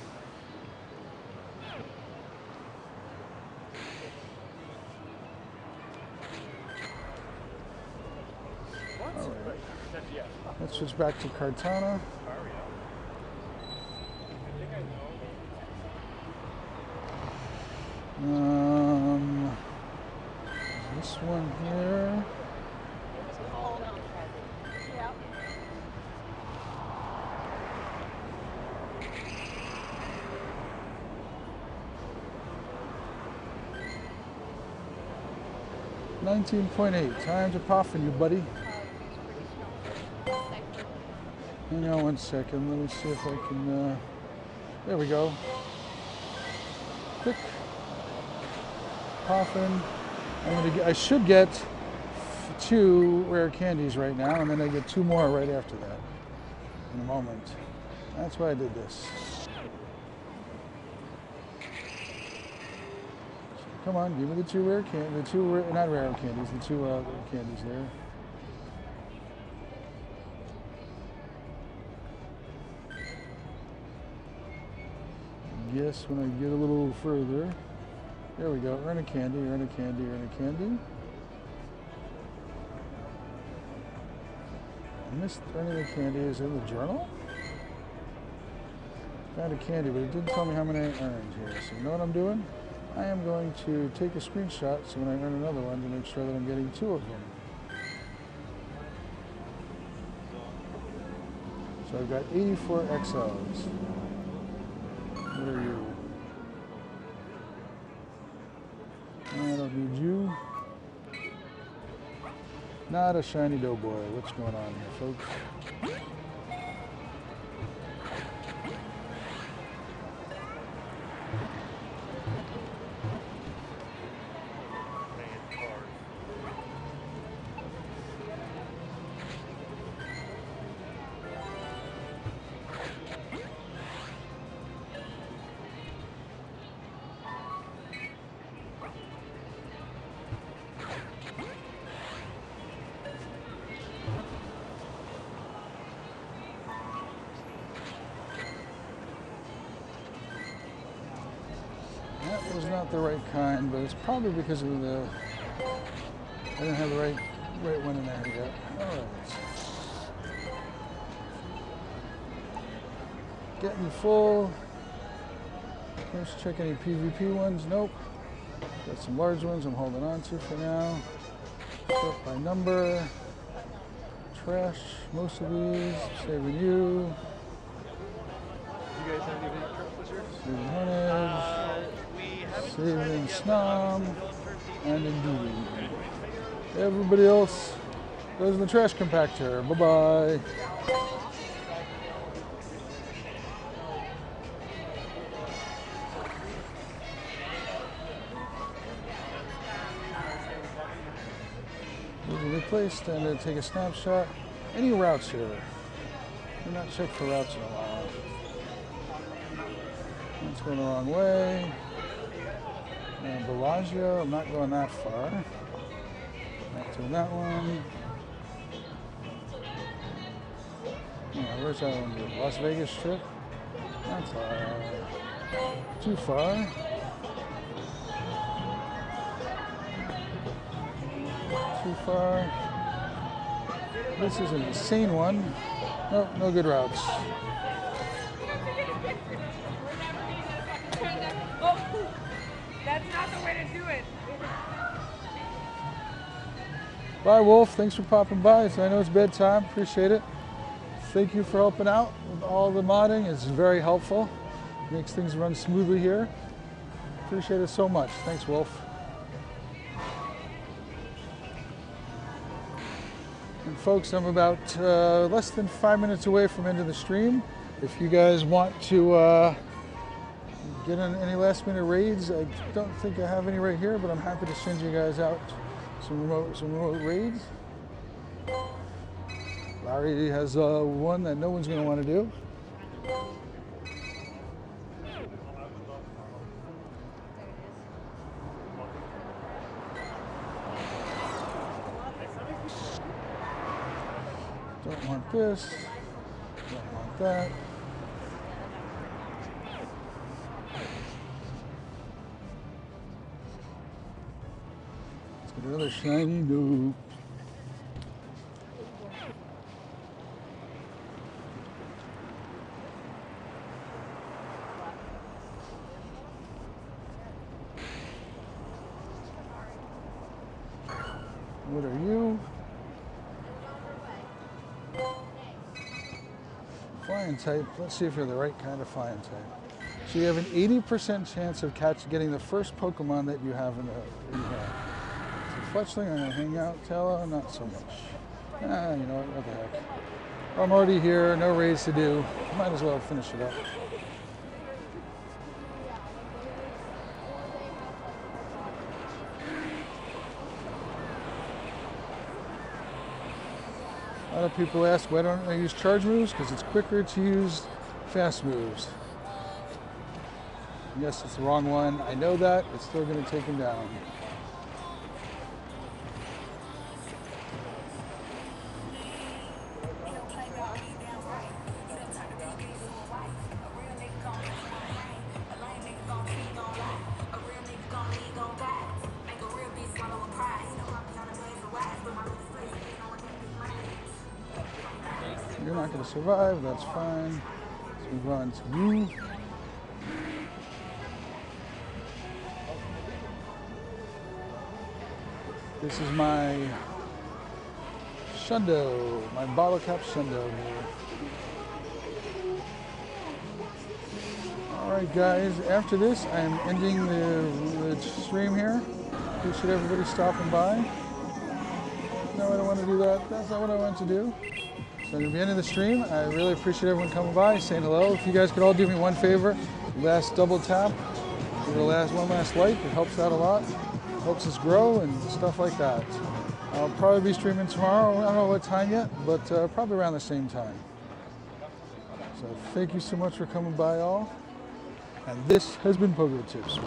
All right. Let's switch back to Kartana. This one here. 19.8. Time to puffin' you, buddy. Hang on one second. Let me see if I can. There we go. Click. Puffin'. I should get 2 rare candies right now, and then I get 2 more right after that. In a moment. That's why I did this. Come on, give me the 2 rare candies. Not rare candies. The 2 candies there. I guess when I get a little further. There we go. Earn a candy. Earn a candy. Earn a candy. I missed earning the candy. Is in the journal? Found a candy, but it didn't tell me how many I earned here. So you know what I'm doing? I am going to take a screenshot so when I earn another one to make sure that I'm getting 2 of them. So I've got 84 XLs. What are you? I don't need you. Not a shiny doughboy. What's going on here, folks? That was not the right kind, but it's probably because of the... I didn't have the right one in there yet. All right. Getting full. Let's check any PvP ones. Nope. Got some large ones I'm holding on to for now. Sort by number. Trash most of these. Saving you. You guys have any big trips this year? Saving Hunnage. Saving Snom. And Indeed. Everybody else goes in the trash compactor. Bye-bye. These are replaced. I'm going to take a snapshot. any routes here? I've not checked for routes in a while. That's going the wrong way. Bellagio, I'm not going that far. Not doing that one. Yeah, where's that one? Las Vegas Strip? That's too far. Too far. This is an insane one. Nope, no good routes. That's not the way to do it. Bye, Wolf. Thanks for popping by. So I know it's bedtime. Appreciate it. Thank you for helping out with all the modding. It's very helpful. Makes things run smoothly here. Appreciate it so much. Thanks, Wolf. And folks, I'm about less than 5 minutes away from end of the stream. If you guys want to get on any last minute raids, I don't think I have any right here, but I'm happy to send you guys out some remote raids. Larry has one that no one's going to want to do. Don't want this. Don't want that. Let's get another shiny noob. What are you? Flying type. Let's see if you're the right kind of flying type. So you have an 80% chance of getting the first Pokemon that you have in your hand. So Fletchling, I'm gonna hang out. Tello, not so much. You know what the heck. I'm already here, no raids to do. Might as well finish it up. A lot of people ask, why don't I use charge moves? Because it's quicker to use fast moves. Yes, it's the wrong one. I know that. It's still going to take him down. You're not going to survive, that's fine. Let's move on to you. This is my Shundo, my bottle cap Shundo here. Alright guys, after this I'm ending the stream here. Appreciate everybody stopping by. No, I don't want to do that. That's not what I want to do. So at the end of the stream, I really appreciate everyone coming by, saying hello. If you guys could all do me one favor, last double tap, give it one last like. It helps out a lot. Helps us grow and stuff like that. I'll probably be streaming tomorrow. I don't know what time yet, but probably around the same time. So thank you so much for coming by all. And this has been Pogo Tips.